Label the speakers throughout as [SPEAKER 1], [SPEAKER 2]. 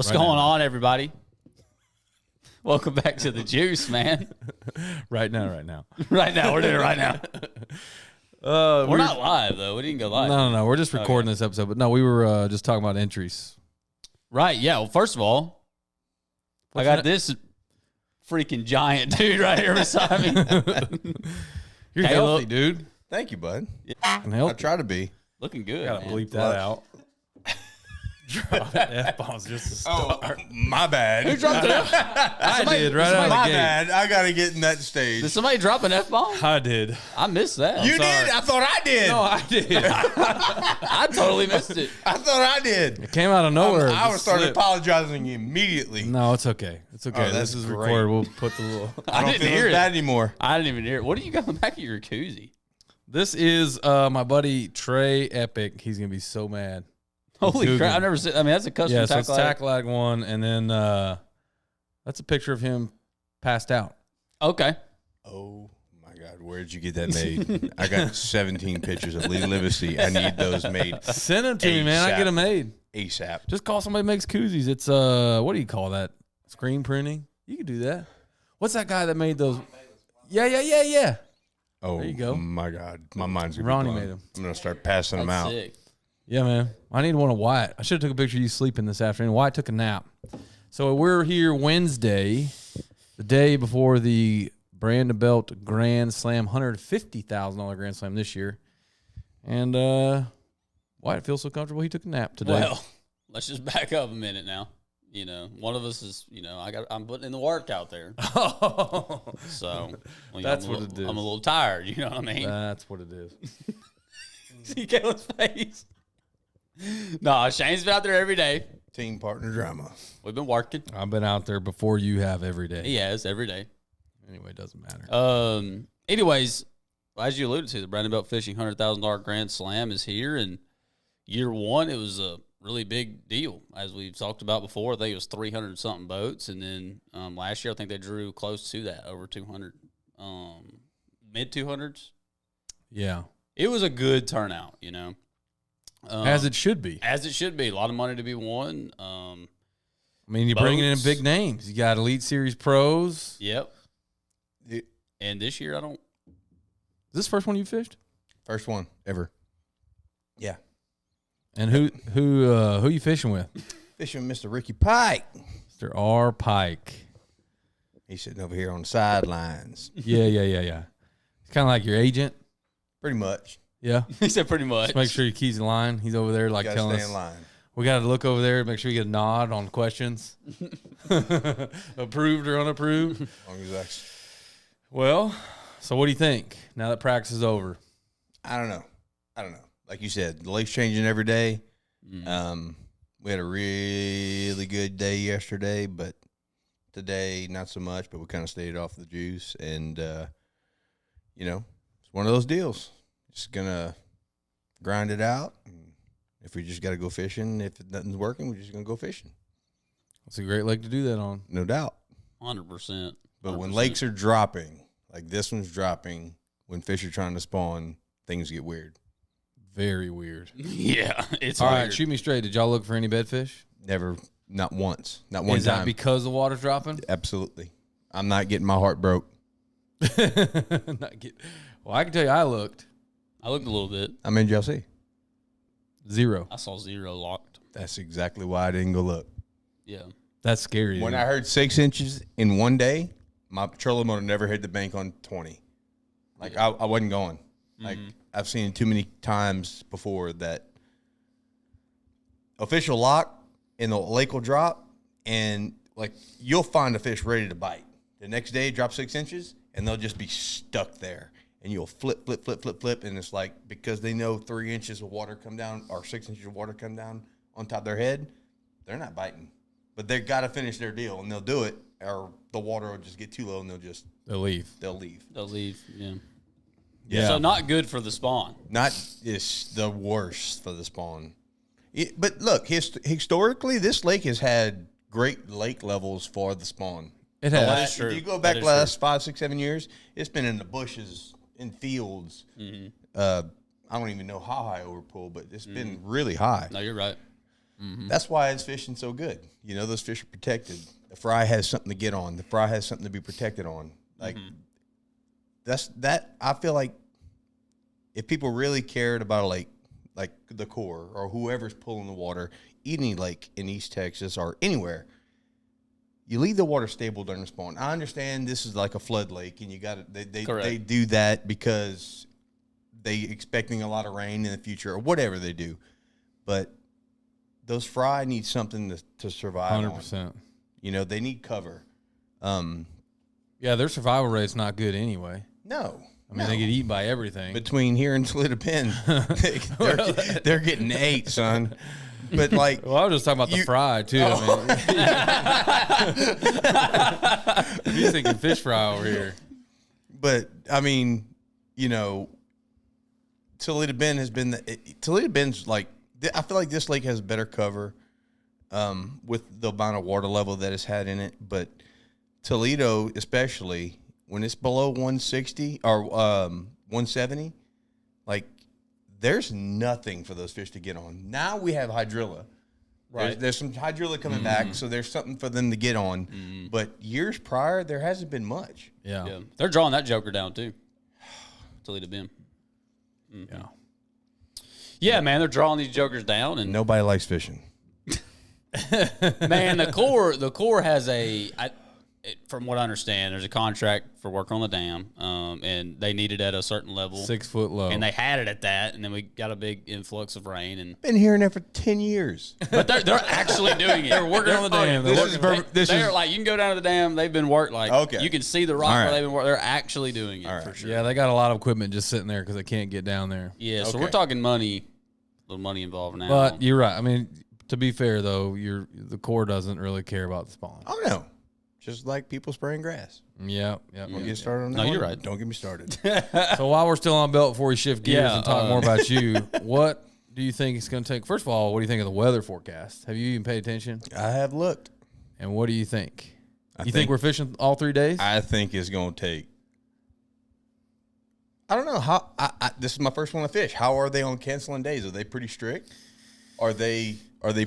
[SPEAKER 1] What's going on, everybody? Welcome back to the juice, man.
[SPEAKER 2] Right now.
[SPEAKER 1] Right now, we're doing it right now. We're not live though. We didn't go live.
[SPEAKER 2] No. We're just recording this episode. But no, we were just talking about entries.
[SPEAKER 1] Right? Yeah. Well, first of all, I got this freaking giant dude right here beside me.
[SPEAKER 2] You're
[SPEAKER 1] Caleb.
[SPEAKER 2] healthy, dude.
[SPEAKER 3] Thank you, bud.
[SPEAKER 2] And
[SPEAKER 3] I
[SPEAKER 2] healthy.
[SPEAKER 3] try to be.
[SPEAKER 1] Looking good.
[SPEAKER 2] Gotta
[SPEAKER 1] Man.
[SPEAKER 2] bleep that out. Drop F-bombs just to start.
[SPEAKER 3] My bad.
[SPEAKER 1] Who dropped it?
[SPEAKER 2] I did right out of the
[SPEAKER 3] My
[SPEAKER 2] gate.
[SPEAKER 3] bad. I got to get in that stage.
[SPEAKER 1] Did somebody drop an F-bomb?
[SPEAKER 2] I did.
[SPEAKER 1] I missed that.
[SPEAKER 3] You did? I thought I did.
[SPEAKER 2] No, I did.
[SPEAKER 1] I totally missed it.
[SPEAKER 3] I thought I did.
[SPEAKER 2] It came out of nowhere.
[SPEAKER 3] I
[SPEAKER 2] Just
[SPEAKER 3] started
[SPEAKER 2] slipped.
[SPEAKER 3] apologizing immediately.
[SPEAKER 2] No, it's okay. It's okay.
[SPEAKER 3] Oh, that's
[SPEAKER 2] this is
[SPEAKER 3] great.
[SPEAKER 2] recorded. We'll put the little.
[SPEAKER 3] I don't
[SPEAKER 1] didn't
[SPEAKER 3] feel
[SPEAKER 1] hear
[SPEAKER 3] as
[SPEAKER 1] it.
[SPEAKER 3] bad anymore.
[SPEAKER 1] I didn't even hear it. What do you got on the back of your koozie?
[SPEAKER 2] This is my buddy Trey Epic. He's gonna be so mad.
[SPEAKER 1] Holy
[SPEAKER 2] Google.
[SPEAKER 1] crap! I've never seen. I mean, that's a custom
[SPEAKER 2] Yeah, so it's
[SPEAKER 1] tackle.
[SPEAKER 2] Tacklag one, and then that's a picture of him passed out.
[SPEAKER 1] Okay.
[SPEAKER 3] Oh, my God. Where'd you get that made? I got 17 pictures of Lee Livesey. I need those made
[SPEAKER 2] Send them to me, man. I
[SPEAKER 3] ASAP.
[SPEAKER 2] get them made.
[SPEAKER 3] ASAP.
[SPEAKER 2] Just call somebody who makes koozies. It's what do you call that? Screen printing. You can do that. What's that guy that made those? Yeah.
[SPEAKER 3] Oh,
[SPEAKER 2] There you go.
[SPEAKER 3] My God. My mind's going to
[SPEAKER 2] Ronnie
[SPEAKER 3] be blown.
[SPEAKER 2] made 'em.
[SPEAKER 3] I'm going to start passing them
[SPEAKER 1] That's
[SPEAKER 3] out.
[SPEAKER 1] sick.
[SPEAKER 2] Yeah, man. I need one of Wyatt. I should have took a picture of you sleeping this afternoon. Wyatt took a nap. So we're here Wednesday, the day before the Brandon Belt Grand Slam, $150,000 Grand Slam this year. And Wyatt feels so comfortable he took a nap today.
[SPEAKER 1] Well, let's just back up a minute now. You know, one of us is, I'm putting in the work out there. So
[SPEAKER 2] That's what it is.
[SPEAKER 1] I'm a little tired. You know what I mean?
[SPEAKER 2] That's what it is.
[SPEAKER 1] See Caleb's face. No, Shane's been out there every day.
[SPEAKER 3] Team partner drama.
[SPEAKER 1] We've been working.
[SPEAKER 2] I've been out there before you have every day.
[SPEAKER 1] He has every day.
[SPEAKER 2] Anyway, it doesn't matter.
[SPEAKER 1] Anyways, as you alluded to, the Brandon Belt Fishing $100,000 Grand Slam is here, and year one it was a really big deal, as we've talked about before. I think it was 300 something boats, and then last year I think they drew close to that, over 200, mid 200s.
[SPEAKER 2] Yeah.
[SPEAKER 1] It was a good turnout,
[SPEAKER 2] As it should be.
[SPEAKER 1] as it should be. A lot of money to be won.
[SPEAKER 2] I mean, you're bringing in
[SPEAKER 1] boats.
[SPEAKER 2] big names. You got Elite Series pros.
[SPEAKER 1] Yep. And this year I don't.
[SPEAKER 2] Is this the first one you fished?
[SPEAKER 3] First one ever. Yeah.
[SPEAKER 2] And who you fishing with?
[SPEAKER 3] Fishing with Mr. Ricky Pike.
[SPEAKER 2] Mr. R. Pike.
[SPEAKER 3] He's sitting over here on the sidelines.
[SPEAKER 2] Yeah. It's kind of like your agent.
[SPEAKER 3] Pretty much.
[SPEAKER 2] Yeah.
[SPEAKER 1] He said pretty much.
[SPEAKER 2] Just make sure your key's in line. He's over there like
[SPEAKER 3] Got to
[SPEAKER 2] telling
[SPEAKER 3] stay
[SPEAKER 2] us.
[SPEAKER 3] in line.
[SPEAKER 2] We got to look over there, make sure you get a nod on questions. Approved or unapproved.
[SPEAKER 3] As long as that's,
[SPEAKER 2] Well, so what do you think now that practice is over?
[SPEAKER 3] I don't know. Like you said, the lake's changing every day. We had a really good day yesterday, but today not so much. But we kind of stayed off the juice, and it's one of those deals. Just gonna grind it out. If we just got to go fishing, if nothing's working, we're just gonna go fishing.
[SPEAKER 2] It's a great lake to do that on.
[SPEAKER 3] No doubt.
[SPEAKER 1] 100%.
[SPEAKER 3] But when lakes are dropping, like this one's dropping, when fish are trying to spawn, things get weird.
[SPEAKER 2] Very weird.
[SPEAKER 1] Yeah, it's
[SPEAKER 2] All
[SPEAKER 1] weird.
[SPEAKER 2] right, shoot me straight. Did y'all look for any bedfish?
[SPEAKER 3] Never, not once, not one
[SPEAKER 2] Is
[SPEAKER 3] time.
[SPEAKER 2] that because the water's dropping?
[SPEAKER 3] Absolutely. I'm not getting my heart broke.
[SPEAKER 2] Not get, well, I can tell you I looked.
[SPEAKER 1] I looked a little bit.
[SPEAKER 3] I mean, y'all see.
[SPEAKER 2] 0.
[SPEAKER 1] I saw 0 locked.
[SPEAKER 3] That's exactly why I didn't go look.
[SPEAKER 1] Yeah.
[SPEAKER 2] That's scary.
[SPEAKER 3] When
[SPEAKER 2] dude.
[SPEAKER 3] I heard 6 inches in one day, my trolling motor never hit the bank on 20. Like, I wasn't going. Like, I've seen it too many times before that official lock and the lake will drop, and, like, you'll find a fish ready to bite. The next day, it drops 6 inches, and they'll just be stuck there. And you'll flip, and it's like, because they know 3 inches of water come down or 6 inches of water come down on top of their head, they're not biting. But they've got to finish their deal, and they'll do it, or the water will just get too low, and they'll leave.
[SPEAKER 1] They'll leave. Yeah.
[SPEAKER 2] Yeah.
[SPEAKER 1] So not good for the spawn.
[SPEAKER 3] Not it's the worst for the spawn. But look, historically, this lake has had great lake levels for the spawn.
[SPEAKER 2] It has.
[SPEAKER 1] That is true.
[SPEAKER 3] If you go back
[SPEAKER 1] That is
[SPEAKER 3] last 5, 6, 7 years, it's been in the bushes, in fields. I don't even know how high over pool, but it's been really high.
[SPEAKER 1] No, you're right.
[SPEAKER 3] That's why it's fishing so good. You know, those fish are protected. The fry has something to get on. The fry has something to be protected on. Like I feel like if people really cared about like the Corps or whoever's pulling the water, any lake in East Texas or anywhere, you leave the water stable during the spawn. I understand this is like a flood lake, and you got to they do that because they expecting a lot of rain in the future or whatever they do, but those fry need something to survive.
[SPEAKER 2] 100%.
[SPEAKER 3] You know, they need cover.
[SPEAKER 2] Yeah, their survival rate's not good anyway.
[SPEAKER 3] No.
[SPEAKER 2] I mean, they get eaten by everything.
[SPEAKER 3] Between here and Toledo Bend, they're getting 8, son. But like,
[SPEAKER 2] well, I was just talking about the fry too.
[SPEAKER 3] Oh.
[SPEAKER 2] I mean, he's thinking fish fry over here.
[SPEAKER 3] But I mean, you know, Toledo Bend has been Toledo Bend's like, I feel like this lake has better cover with the amount of water level that it's had in it. But Toledo, especially when it's below 160 or 170, like there's nothing for those fish to get on. Now we have hydrilla. Right. There's some hydrilla coming back, so there's something for them to get on. But years prior, there hasn't been much.
[SPEAKER 2] Yeah.
[SPEAKER 1] They're drawing that joker down too. Toledo Bend.
[SPEAKER 2] Yeah.
[SPEAKER 1] Yeah, man, they're drawing these jokers down, and
[SPEAKER 3] Nobody likes fishing.
[SPEAKER 1] man, the Corps has from what I understand, there's a contract for work on the dam, and they need it at a certain level,
[SPEAKER 2] 6 foot low,
[SPEAKER 1] and they had it at that, and then we got a big influx of rain, and
[SPEAKER 3] Been hearing that for 10 years.
[SPEAKER 1] but they're actually doing it. They're
[SPEAKER 2] working on the dam.
[SPEAKER 1] They're like, you can go down to the dam. They've been worked like
[SPEAKER 3] Okay.
[SPEAKER 1] you can see the rock
[SPEAKER 3] All right.
[SPEAKER 1] where they've been working. They're actually doing it for sure.
[SPEAKER 2] Yeah, they got a lot of equipment just sitting there because they can't get down there.
[SPEAKER 1] Yeah, so
[SPEAKER 3] Okay.
[SPEAKER 1] we're talking money, a little money involved now.
[SPEAKER 2] But you're right. I mean, to be fair though, the Corps doesn't really care about the spawn.
[SPEAKER 3] Oh, no. Just like people spraying grass.
[SPEAKER 2] Yeah.
[SPEAKER 3] Don't get started on that.
[SPEAKER 1] No, you're
[SPEAKER 3] one.
[SPEAKER 1] right.
[SPEAKER 3] Don't get me started.
[SPEAKER 2] So while we're still on belt, before we shift gears
[SPEAKER 1] Yeah,
[SPEAKER 2] and talk more about you, what do you think it's going to take? First of all, what do you think of the weather forecast? Have you even paid attention?
[SPEAKER 3] I have looked.
[SPEAKER 2] And what do you think?
[SPEAKER 3] I
[SPEAKER 2] You think we're fishing all 3 days?
[SPEAKER 3] I think it's going to take. I don't know how. This is my first one to fish. How are they on canceling days? Are they pretty strict? Are they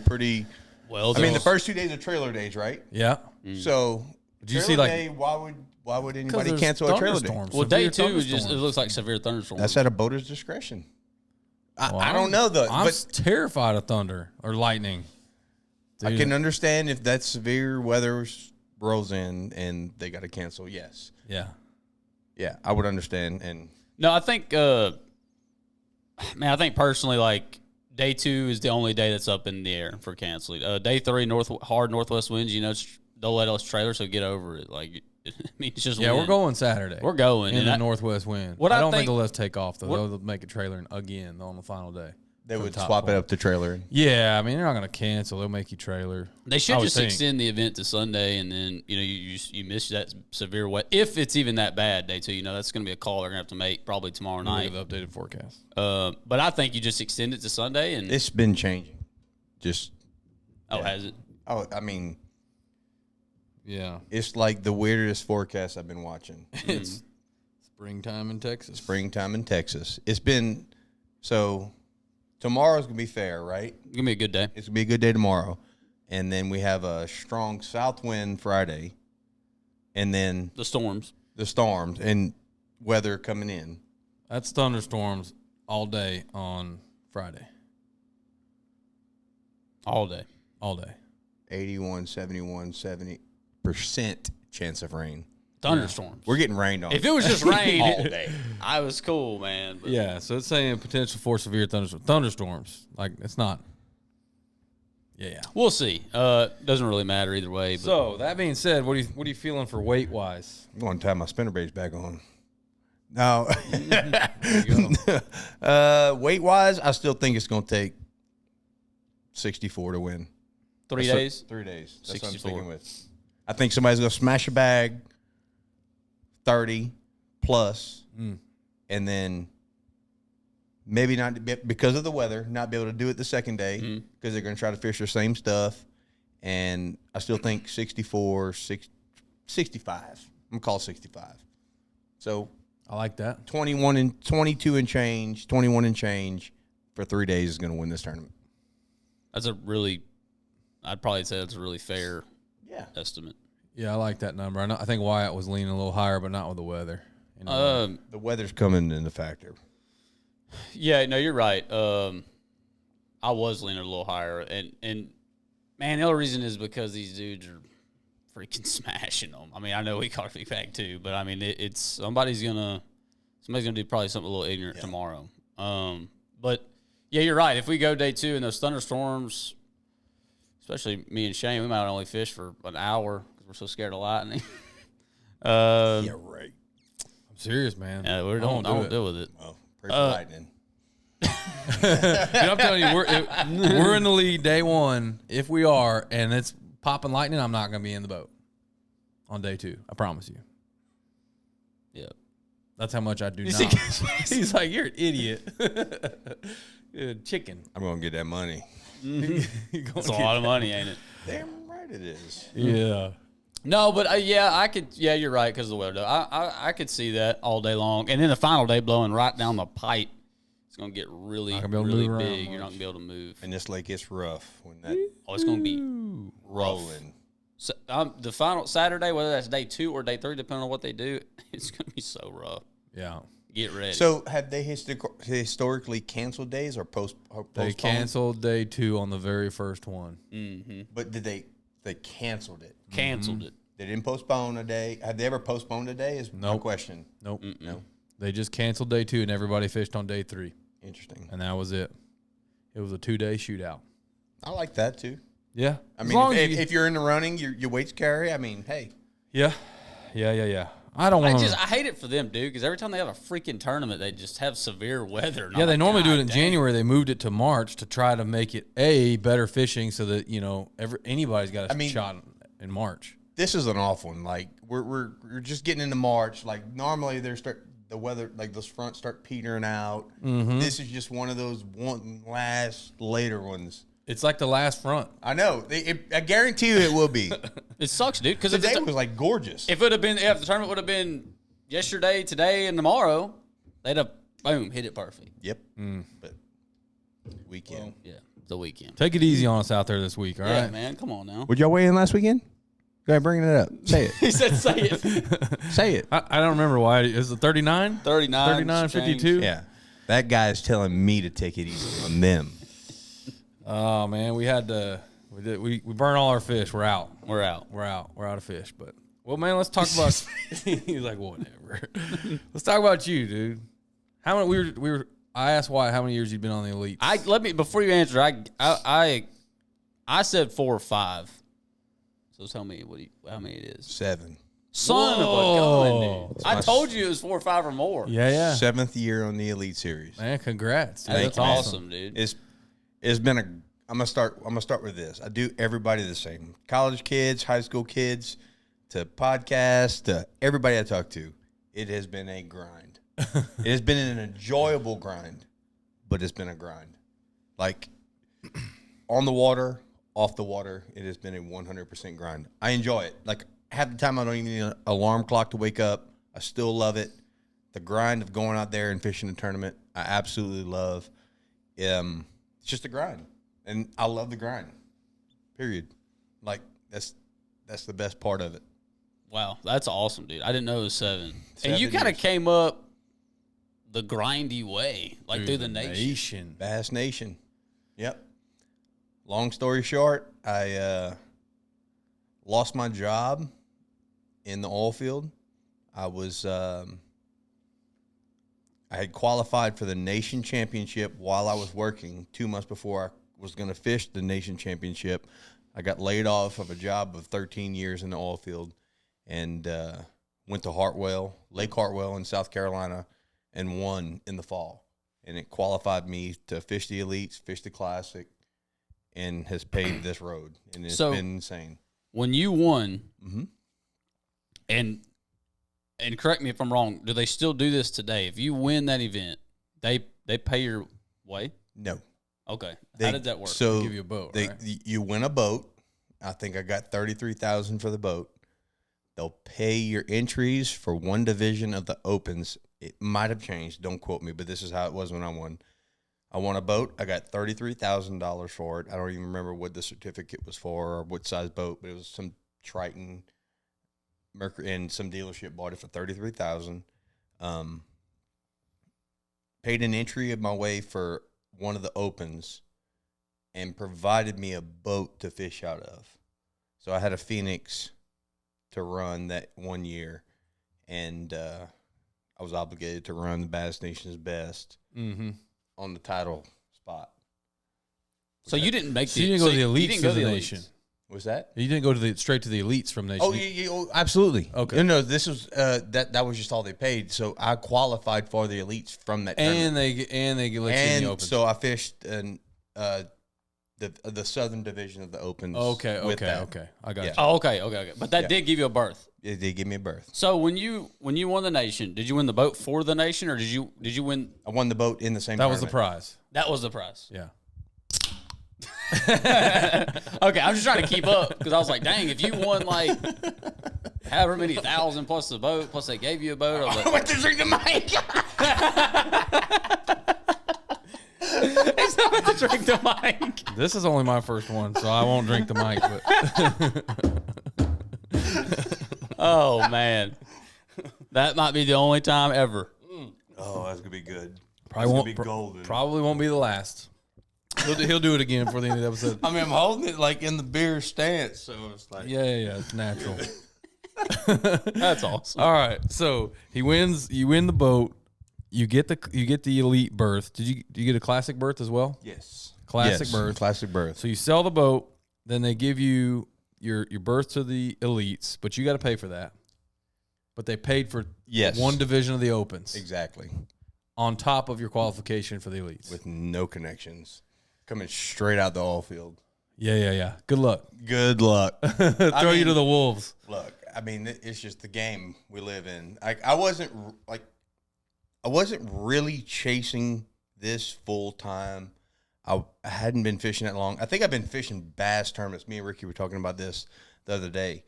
[SPEAKER 3] pretty?
[SPEAKER 1] well,
[SPEAKER 3] I mean, the first 2 days are trailer days, right?
[SPEAKER 2] Yeah.
[SPEAKER 3] So,
[SPEAKER 2] Do you
[SPEAKER 3] trailer
[SPEAKER 2] see, like-
[SPEAKER 3] day, why would anybody
[SPEAKER 2] there's
[SPEAKER 3] cancel a trailer day?
[SPEAKER 2] thunderstorms.
[SPEAKER 1] well,
[SPEAKER 2] Severe
[SPEAKER 1] day 2 is just it
[SPEAKER 2] thunderstorms.
[SPEAKER 1] looks like severe thunderstorms.
[SPEAKER 3] That's at a boater's discretion.
[SPEAKER 2] Well,
[SPEAKER 3] I don't know though,
[SPEAKER 2] I'm
[SPEAKER 3] but
[SPEAKER 2] terrified of thunder or lightning.
[SPEAKER 3] I
[SPEAKER 2] Dude.
[SPEAKER 3] can understand if that severe weather rolls in and they got to cancel. Yes,
[SPEAKER 2] Yeah.
[SPEAKER 3] yeah, I would understand. And
[SPEAKER 1] No, I think, man, I think personally, like day 2 is the only day that's up in the air for canceling. Day 3, hard northwest winds. You know, they'll let us trailer, so get over it. Like, I mean, it's just
[SPEAKER 2] Yeah,
[SPEAKER 1] wind.
[SPEAKER 2] we're going Saturday.
[SPEAKER 1] We're going
[SPEAKER 2] in
[SPEAKER 1] and
[SPEAKER 2] the northwest wind.
[SPEAKER 1] what
[SPEAKER 2] I
[SPEAKER 1] I
[SPEAKER 2] don't think
[SPEAKER 1] think-
[SPEAKER 2] they'll let us take off though. They'll make a trailer again on the final day.
[SPEAKER 3] they
[SPEAKER 2] for
[SPEAKER 3] would
[SPEAKER 2] the top
[SPEAKER 3] swap it
[SPEAKER 2] four.
[SPEAKER 3] up to trailer.
[SPEAKER 2] Yeah, I mean they're not going to cancel. They'll make you trailer.
[SPEAKER 1] They
[SPEAKER 2] I
[SPEAKER 1] should
[SPEAKER 2] would
[SPEAKER 1] just
[SPEAKER 2] think.
[SPEAKER 1] extend the event to Sunday, and then you miss that severe wet if it's even that bad. Day 2, you know that's going to be a call they're going to have to make probably tomorrow
[SPEAKER 2] Look
[SPEAKER 1] night.
[SPEAKER 2] at the updated forecast.
[SPEAKER 1] But I think you just extend it to Sunday, and
[SPEAKER 3] It's been changing. Just
[SPEAKER 1] has it?
[SPEAKER 3] I mean,
[SPEAKER 2] Yeah,
[SPEAKER 3] it's like the weirdest forecast I've been watching.
[SPEAKER 2] it's springtime in Texas.
[SPEAKER 3] Springtime in Texas. It's been so. Tomorrow's gonna be fair, right?
[SPEAKER 1] It's gonna be a good day.
[SPEAKER 3] It's gonna be a good day tomorrow, and then we have a strong south wind Friday, and then
[SPEAKER 1] The storms.
[SPEAKER 3] the storms and weather coming in.
[SPEAKER 2] That's thunderstorms all day on Friday.
[SPEAKER 1] All day.
[SPEAKER 2] All day.
[SPEAKER 3] 81, 71, 70% chance of rain.
[SPEAKER 1] Thunderstorms.
[SPEAKER 3] We're getting rained on.
[SPEAKER 1] If it was just rain
[SPEAKER 3] all day.
[SPEAKER 1] I was cool, man. But
[SPEAKER 2] Yeah, so it's saying potential for severe thunderstorms. Like it's not. Yeah.
[SPEAKER 1] we'll see. Doesn't really matter either way. But
[SPEAKER 2] So that being said, what are you feeling for weight wise?
[SPEAKER 3] I'm going to tie my spinnerbaits back on. Now, weight wise, I still think it's going to take 64 to win.
[SPEAKER 1] 3 days.
[SPEAKER 3] 3 days. That's what I'm
[SPEAKER 1] 64.
[SPEAKER 3] sticking with. I think somebody's going to smash a bag 30 plus, and then maybe not because of the weather, not be able to do it the second day because they're going to try to fish their same stuff. And I still think 64, 65. I'm going to call 65. So
[SPEAKER 2] I like that.
[SPEAKER 3] 21 and 22 and change, 21 and change for 3 days is going to win this tournament.
[SPEAKER 1] That's a really, I'd probably say that's a really fair estimate.
[SPEAKER 2] Yeah, I like that number. I think Wyatt was leaning a little higher, but not with the weather. You know?
[SPEAKER 3] The weather's coming into factor.
[SPEAKER 1] Yeah, no, you're right. I was leaning a little higher, and man, the other reason is because these dudes are freaking smashing them. I mean, I know we caught a big bag too, but I mean, it's somebody's gonna do probably something a little ignorant tomorrow. But yeah, you're right. If we go day 2 and those thunderstorms, especially me and Shane, we might only fish for an hour because we're so scared of lightning.
[SPEAKER 3] Yeah, right.
[SPEAKER 2] I'm serious, man.
[SPEAKER 1] Yeah, we don't deal with it.
[SPEAKER 3] Well, pray for lightning.
[SPEAKER 2] Dude, I'm telling you, we're in the lead day 1. If we are, and it's popping lightning, I'm not going to be in the boat on day 2. I promise you.
[SPEAKER 1] Yeah.
[SPEAKER 2] That's how much I do not. He's like, you're an idiot. Chicken.
[SPEAKER 3] I'm going to get that money.
[SPEAKER 1] It's a lot of money, ain't it?
[SPEAKER 3] Damn right it is.
[SPEAKER 2] Yeah.
[SPEAKER 1] No, but I could. Yeah, you're right because of the weather. I could see that all day long, and then the final day blowing right down the pipe. It's gonna get really big. You're not gonna be able to move.
[SPEAKER 3] And this lake gets rough when that.
[SPEAKER 1] Oh, it's gonna be rough.
[SPEAKER 3] Rolling.
[SPEAKER 1] So, the final Saturday, whether that's day 2 or day 3, depending on what they do, it's gonna be so rough.
[SPEAKER 2] Yeah.
[SPEAKER 1] Get ready.
[SPEAKER 3] So, have they historically canceled days or postponed?
[SPEAKER 2] They canceled day 2 on the very first one.
[SPEAKER 1] Mm-hmm.
[SPEAKER 3] But did they canceled it?
[SPEAKER 1] Canceled it.
[SPEAKER 3] They didn't postpone a day. Have they ever postponed a day? Is my question.
[SPEAKER 2] Nope.
[SPEAKER 3] No.
[SPEAKER 2] They just canceled day 2 and everybody fished on day 3.
[SPEAKER 3] Interesting.
[SPEAKER 2] And that was it. It was a 2-day shootout.
[SPEAKER 3] I like that too.
[SPEAKER 2] Yeah.
[SPEAKER 3] I mean, if you're in the running, your weights carry. I mean, hey.
[SPEAKER 2] Yeah. I don't want
[SPEAKER 1] I hate it for them, dude, because every time they have a freaking tournament, they just have severe weather.
[SPEAKER 2] Yeah, they normally do it in January. They moved it to March to try to make it better fishing so that, anybody's got a shot in March.
[SPEAKER 3] This is an off one. Like we're just getting into March. Like normally the weather, like those fronts start petering out.
[SPEAKER 2] Mm-hmm.
[SPEAKER 3] This is just one of those last later ones.
[SPEAKER 2] It's like the last front.
[SPEAKER 3] I know. I guarantee you it will be.
[SPEAKER 1] It sucks, dude. Because
[SPEAKER 3] Today was like gorgeous.
[SPEAKER 1] If the tournament would have been yesterday, today, and tomorrow, they'd have hit it perfect.
[SPEAKER 3] Yep. But weekend.
[SPEAKER 1] Yeah, the weekend.
[SPEAKER 2] Take it easy on us out there this week, all right?
[SPEAKER 1] Yeah, man. Come on now.
[SPEAKER 3] Would y'all weigh in last weekend? Go ahead, bring it up. Say it.
[SPEAKER 1] He said, "Say it."
[SPEAKER 3] Say it.
[SPEAKER 2] I don't remember why. Is it 39?
[SPEAKER 1] 39,
[SPEAKER 2] 52?
[SPEAKER 3] Yeah. That guy is telling me to take it easy on them.
[SPEAKER 2] Oh man, we burn all our fish. We're out.
[SPEAKER 1] We're out.
[SPEAKER 2] We're out of fish. But well, man, let's talk about. He's like, whatever. Let's talk about you, dude. How many we were? I asked Wyatt how many years you'd been on the elite.
[SPEAKER 1] Before you answer. I said 4 or 5. So tell me how many it is.
[SPEAKER 3] 7.
[SPEAKER 1] Son of a gun, dude! I told you it was 4 or 5 or more.
[SPEAKER 2] Yeah.
[SPEAKER 3] 7th year on the Elite Series.
[SPEAKER 2] Man, congrats, dude.
[SPEAKER 1] That's awesome, dude.
[SPEAKER 3] It's been I'm gonna start with this. I do everybody the same. College kids, high school kids, to podcasts, to everybody I talk to. It has been a grind. It has been an enjoyable grind, but it's been a grind. Like on the water, off the water, it has been a 100% grind. I enjoy it. Like half the time I don't even need an alarm clock to wake up. I still love it. The grind of going out there and fishing a tournament, I absolutely love. It's just a grind, and I love the grind. Period. Like that's the best part of it.
[SPEAKER 1] Wow, that's awesome, dude. I didn't know it was 7.
[SPEAKER 3] 7
[SPEAKER 1] and you kind of
[SPEAKER 3] years.
[SPEAKER 1] came up the grindy way, like through the nation.
[SPEAKER 3] Bass Nation. Yep. Long story short, I lost my job in the oil field. I had qualified for the nation championship while I was working 2 months before I was going to fish the nation championship. I got laid off of a job of 13 years in the oil field and went to Lake Hartwell in South Carolina, and won in the fall. And it qualified me to fish the elites, fish the classic, and has paved this road. And it's been insane.
[SPEAKER 1] When you won,
[SPEAKER 3] Mm-hmm.
[SPEAKER 1] and correct me if I'm wrong, do they still do this today? If you win that event, they pay your way?
[SPEAKER 3] No.
[SPEAKER 1] Okay. How did that work?
[SPEAKER 3] So
[SPEAKER 2] They give you a boat, right?
[SPEAKER 3] You win a boat. I think I got $33,000 for the boat. They'll pay your entries for one division of the opens. It might have changed. Don't quote me, but this is how it was when I won. I won a boat. I got $33,000 for it. I don't even remember what the certificate was for or what size boat, but it was some Triton Mercury, and some dealership bought it for $33,000. Paid an entry of my way for one of the opens and provided me a boat to fish out of. So I had a Phoenix to run that 1 year, and I was obligated to run the Bass Nation's Best on the title spot.
[SPEAKER 1] So you didn't make
[SPEAKER 2] So you didn't go to the elites of the nation.
[SPEAKER 3] Was that?
[SPEAKER 2] You didn't go to straight to the elites from nation.
[SPEAKER 3] Oh, yeah, absolutely.
[SPEAKER 2] Okay.
[SPEAKER 3] No, this was that was just all they paid. So I qualified for the elites from that tournament.
[SPEAKER 2] And they let you in the opens.
[SPEAKER 3] So I fished in the southern division of the opens.
[SPEAKER 2] Okay. I got you.
[SPEAKER 1] Oh, okay. But that did give you a berth.
[SPEAKER 3] It did give me a berth.
[SPEAKER 1] So when you won the nation, did you win the boat for the nation, or did you win?
[SPEAKER 3] I won the boat in the same.
[SPEAKER 2] That was
[SPEAKER 3] tournament.
[SPEAKER 2] the prize.
[SPEAKER 1] That was the prize.
[SPEAKER 2] Yeah.
[SPEAKER 1] Okay, I'm just trying to keep up because I was like, dang, if you won like however many thousand plus the boat, plus they gave you a boat. I was like,
[SPEAKER 3] I went to drink the mic.
[SPEAKER 1] it's not to drink the mic.
[SPEAKER 2] This is only my first one, so I won't drink the mic. But
[SPEAKER 1] Oh man, that might be the only time ever.
[SPEAKER 3] Oh, that's gonna be good.
[SPEAKER 2] probably won't
[SPEAKER 3] be golden.
[SPEAKER 2] Probably won't be the last. He'll do it again before the end of the episode.
[SPEAKER 3] I mean, I'm holding it like in the beer stance, so it's like
[SPEAKER 2] Yeah. It's natural.
[SPEAKER 1] That's awesome.
[SPEAKER 2] All right. So he wins. You win the boat. You get the elite berth. Do you get a classic berth as well?
[SPEAKER 3] yes,
[SPEAKER 2] Classic berth.
[SPEAKER 3] classic berth.
[SPEAKER 2] So you sell the boat, then they give you your berth to the elites, but you got to pay for that. But they paid for one division of the opens
[SPEAKER 3] Exactly,
[SPEAKER 2] on top of your qualification for the elites.
[SPEAKER 3] with no connections, coming straight out the oil field.
[SPEAKER 2] Yeah. Good luck.
[SPEAKER 3] Good luck.
[SPEAKER 2] Throw you to the wolves.
[SPEAKER 3] Look, I mean, it's just the game we live in. I wasn't really chasing this full time. I hadn't been fishing that long. I think I've been fishing bass tournaments. Me and Ricky were talking about this the other day.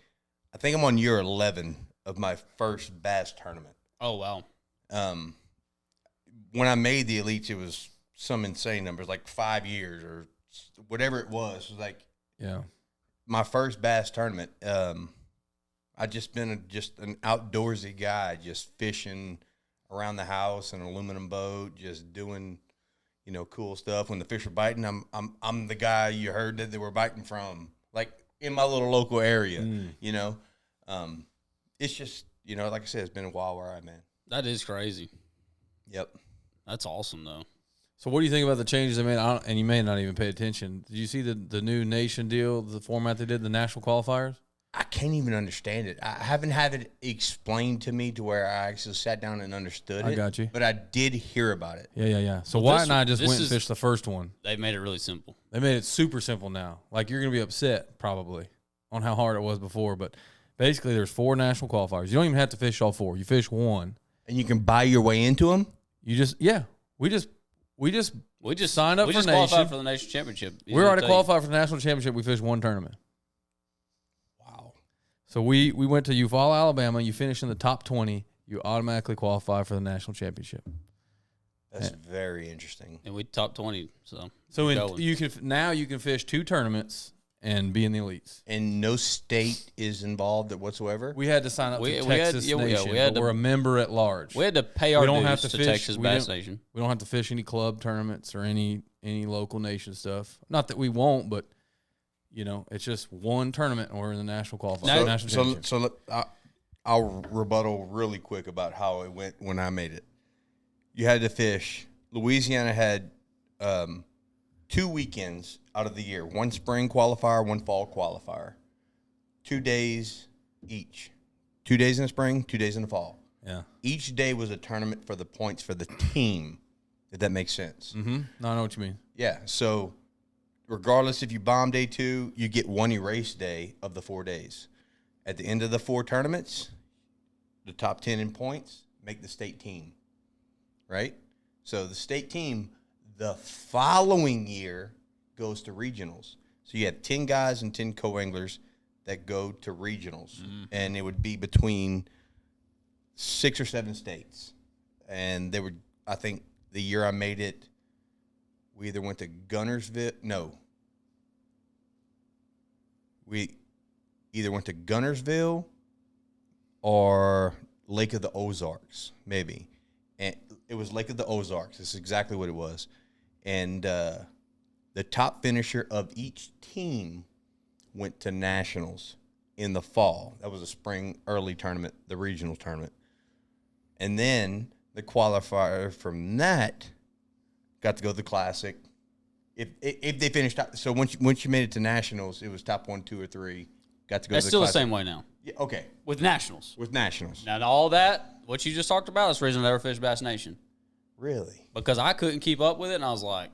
[SPEAKER 3] I think I'm on year 11 of my first bass tournament.
[SPEAKER 1] Oh wow.
[SPEAKER 3] When I made the elites, it was some insane numbers, like 5 years or whatever it was. It was like my first bass tournament. I just been an outdoorsy guy, just fishing around the house in an aluminum boat, just doing, cool stuff. When the fish were biting, I'm the guy you heard that they were biting from, like in my little local area. It's just, like I said, it's been a while where I'm at.
[SPEAKER 1] That is crazy.
[SPEAKER 3] Yep.
[SPEAKER 1] That's awesome though.
[SPEAKER 2] So what do you think about the changes they made? And you may not even pay attention. Did you see the new nation deal, the format they did, the national qualifiers?
[SPEAKER 3] I can't even understand it. I haven't had it explained to me to where I actually sat down and understood it.
[SPEAKER 2] I got you.
[SPEAKER 3] But I did hear about it.
[SPEAKER 2] Yeah. So Wyatt and I just went and fished the first one.
[SPEAKER 1] They made it really simple.
[SPEAKER 2] They made it super simple now. Like, you're going to be upset probably on how hard it was before. But basically, there's 4 national qualifiers. You don't even have to fish all 4. You fish one.
[SPEAKER 3] And you can buy your way into them?
[SPEAKER 2] We just signed up for nation.
[SPEAKER 1] Qualified for the nation championship.
[SPEAKER 2] We're already qualified for the national championship. We fished one tournament.
[SPEAKER 3] Wow.
[SPEAKER 2] So we went to Eufaula, Alabama. You finish in the top 20, you automatically qualify for the national championship.
[SPEAKER 3] That's very interesting.
[SPEAKER 1] And we top 20.
[SPEAKER 2] So you can fish 2 tournaments and be in the elites.
[SPEAKER 3] And no state is involved whatsoever?
[SPEAKER 2] We had to sign up to Texas Nation, but we're a member at large.
[SPEAKER 1] We had to pay our dues to Texas Bass Nation.
[SPEAKER 2] We don't have to fish any club tournaments or any local nation stuff. Not that we won't, but it's just one tournament and we're in the national qualifier. National championship.
[SPEAKER 3] So I'll rebuttal really quick about how it went when I made it. You had to fish. Louisiana had 2 weekends out of the year, one spring qualifier, one fall qualifier, 2 days each, 2 days in the spring, 2 days in the fall.
[SPEAKER 2] Yeah.
[SPEAKER 3] Each day was a tournament for the points for the team, if that makes sense.
[SPEAKER 2] Mm-hmm. No, I know what you mean.
[SPEAKER 3] Yeah. So regardless if you bomb day 2, you get one erase day of the 4 days. At the end of the 4 tournaments, the top 10 in points make the state team, right? So the state team the following year goes to regionals. So you have 10 guys and 10 co-anglers that go to regionals. And it would be between 6 or 7 states. And they were, I think the year I made it, We either went to Gunnersville. No. We either went to Gunnersville or Lake of the Ozarks, maybe. And it was Lake of the Ozarks. This is exactly what it was. And the top finisher of each team went to nationals in the fall. That was a spring early tournament, the regional tournament. And then the qualifier from that got to go to the Classic. If they finished top, so once you made it to nationals, it was top 1, 2, or 3. Got to go.
[SPEAKER 1] That's
[SPEAKER 3] to the
[SPEAKER 1] still
[SPEAKER 3] Classic.
[SPEAKER 1] the same way now.
[SPEAKER 3] Yeah, okay,
[SPEAKER 1] With nationals.
[SPEAKER 3] with nationals.
[SPEAKER 1] Now, all that, what you just talked about, is the reason I never fished Bass Nation.
[SPEAKER 3] Really?
[SPEAKER 1] Because I couldn't keep up with it, and I was like,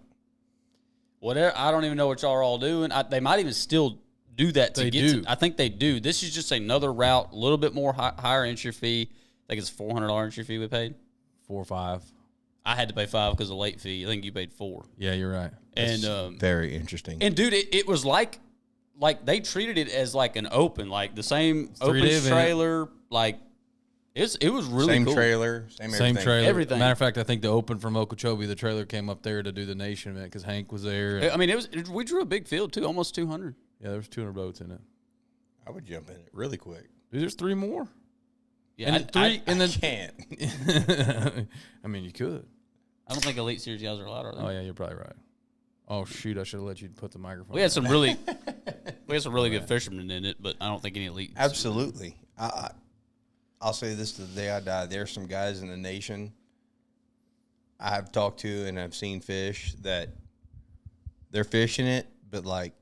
[SPEAKER 1] whatever. I don't even know what y'all are all doing. They might even still do that to
[SPEAKER 2] They
[SPEAKER 1] get
[SPEAKER 2] do.
[SPEAKER 1] to. I think they do. This is just another route, a little bit more higher entry fee. I think it's $400 entry fee we paid.
[SPEAKER 2] 4 or 5.
[SPEAKER 1] I had to pay $5 because of late fee. I think you paid $4.
[SPEAKER 2] Yeah, you're right.
[SPEAKER 1] And
[SPEAKER 3] Very interesting.
[SPEAKER 1] and dude, it was like they treated it as like an open, like the same open
[SPEAKER 2] 3-day event.
[SPEAKER 1] trailer. Like it was really
[SPEAKER 3] same
[SPEAKER 1] cool.
[SPEAKER 3] trailer, same
[SPEAKER 2] Same
[SPEAKER 3] everything.
[SPEAKER 2] trailer.
[SPEAKER 1] Everything.
[SPEAKER 2] Matter of fact, I think the Open from Okeechobee, the trailer came up there to do the Nation event because Hank was there.
[SPEAKER 1] I mean, we drew a big field too, almost 200.
[SPEAKER 2] Yeah, there was 200 boats in it.
[SPEAKER 3] I would jump in it really quick.
[SPEAKER 2] Dude, there's 3 more.
[SPEAKER 1] Yeah,
[SPEAKER 2] And three, and
[SPEAKER 3] I
[SPEAKER 2] then
[SPEAKER 3] can't.
[SPEAKER 2] I mean, you could.
[SPEAKER 1] I don't think Elite Series guys are allowed, are they?
[SPEAKER 2] Oh yeah, you're probably right. Oh shoot, I should have let you put the microphone.
[SPEAKER 1] We had
[SPEAKER 2] down.
[SPEAKER 1] some really good fishermen in it, but I don't think any elite.
[SPEAKER 3] Absolutely. I'll say this to the day I die. There's some guys in the nation I've talked to and I've seen fish that they're fishing it, but like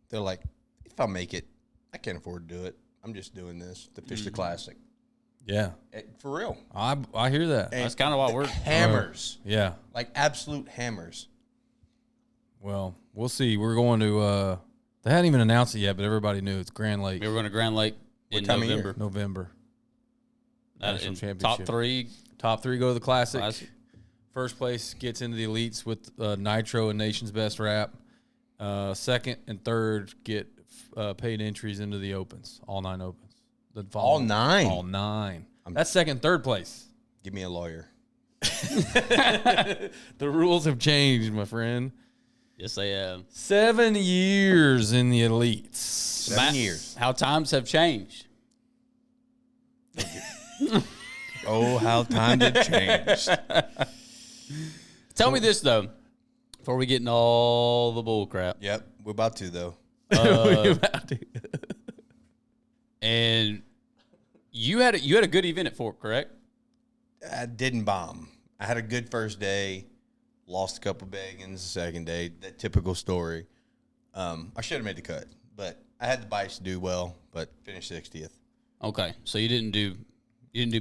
[SPEAKER 3] they're like, if I make it, I can't afford to do it. I'm just doing this to fish the Classic.
[SPEAKER 2] Yeah,
[SPEAKER 3] For real.
[SPEAKER 2] I hear that.
[SPEAKER 3] And
[SPEAKER 1] That's kind of why we're
[SPEAKER 3] hammers.
[SPEAKER 2] Yeah.
[SPEAKER 3] Like absolute hammers.
[SPEAKER 2] Well, we'll see. We're going to. They hadn't even announced it yet, but everybody knew it's Grand Lake.
[SPEAKER 1] we were going to Grand Lake in
[SPEAKER 3] time of year?
[SPEAKER 1] November.
[SPEAKER 2] November. National
[SPEAKER 1] In
[SPEAKER 2] championship.
[SPEAKER 1] top 3.
[SPEAKER 2] Top 3 go to the Classic.
[SPEAKER 1] Classic.
[SPEAKER 2] First place gets into the elites with Nitro and Nation's Best Wrap. Second and third get paid entries into the Opens. All 9 Opens.
[SPEAKER 3] All 9?
[SPEAKER 2] All 9. That's second and third place.
[SPEAKER 3] Give me a lawyer.
[SPEAKER 2] The rules have changed, my friend.
[SPEAKER 1] Yes, they have.
[SPEAKER 2] 7 years in the elites.
[SPEAKER 3] 7 years.
[SPEAKER 1] How times have changed.
[SPEAKER 3] Oh, how times have changed.
[SPEAKER 1] Tell me this though, before we get into all the bull crap.
[SPEAKER 3] Yep, we're about to though.
[SPEAKER 1] And you had a good event at Fork, correct?
[SPEAKER 3] I didn't bomb. I had a good first day, lost a couple baggins the second day. That typical story. I should have made the cut, but I had the bites to do well, but finished 60th.
[SPEAKER 1] Okay, so you didn't do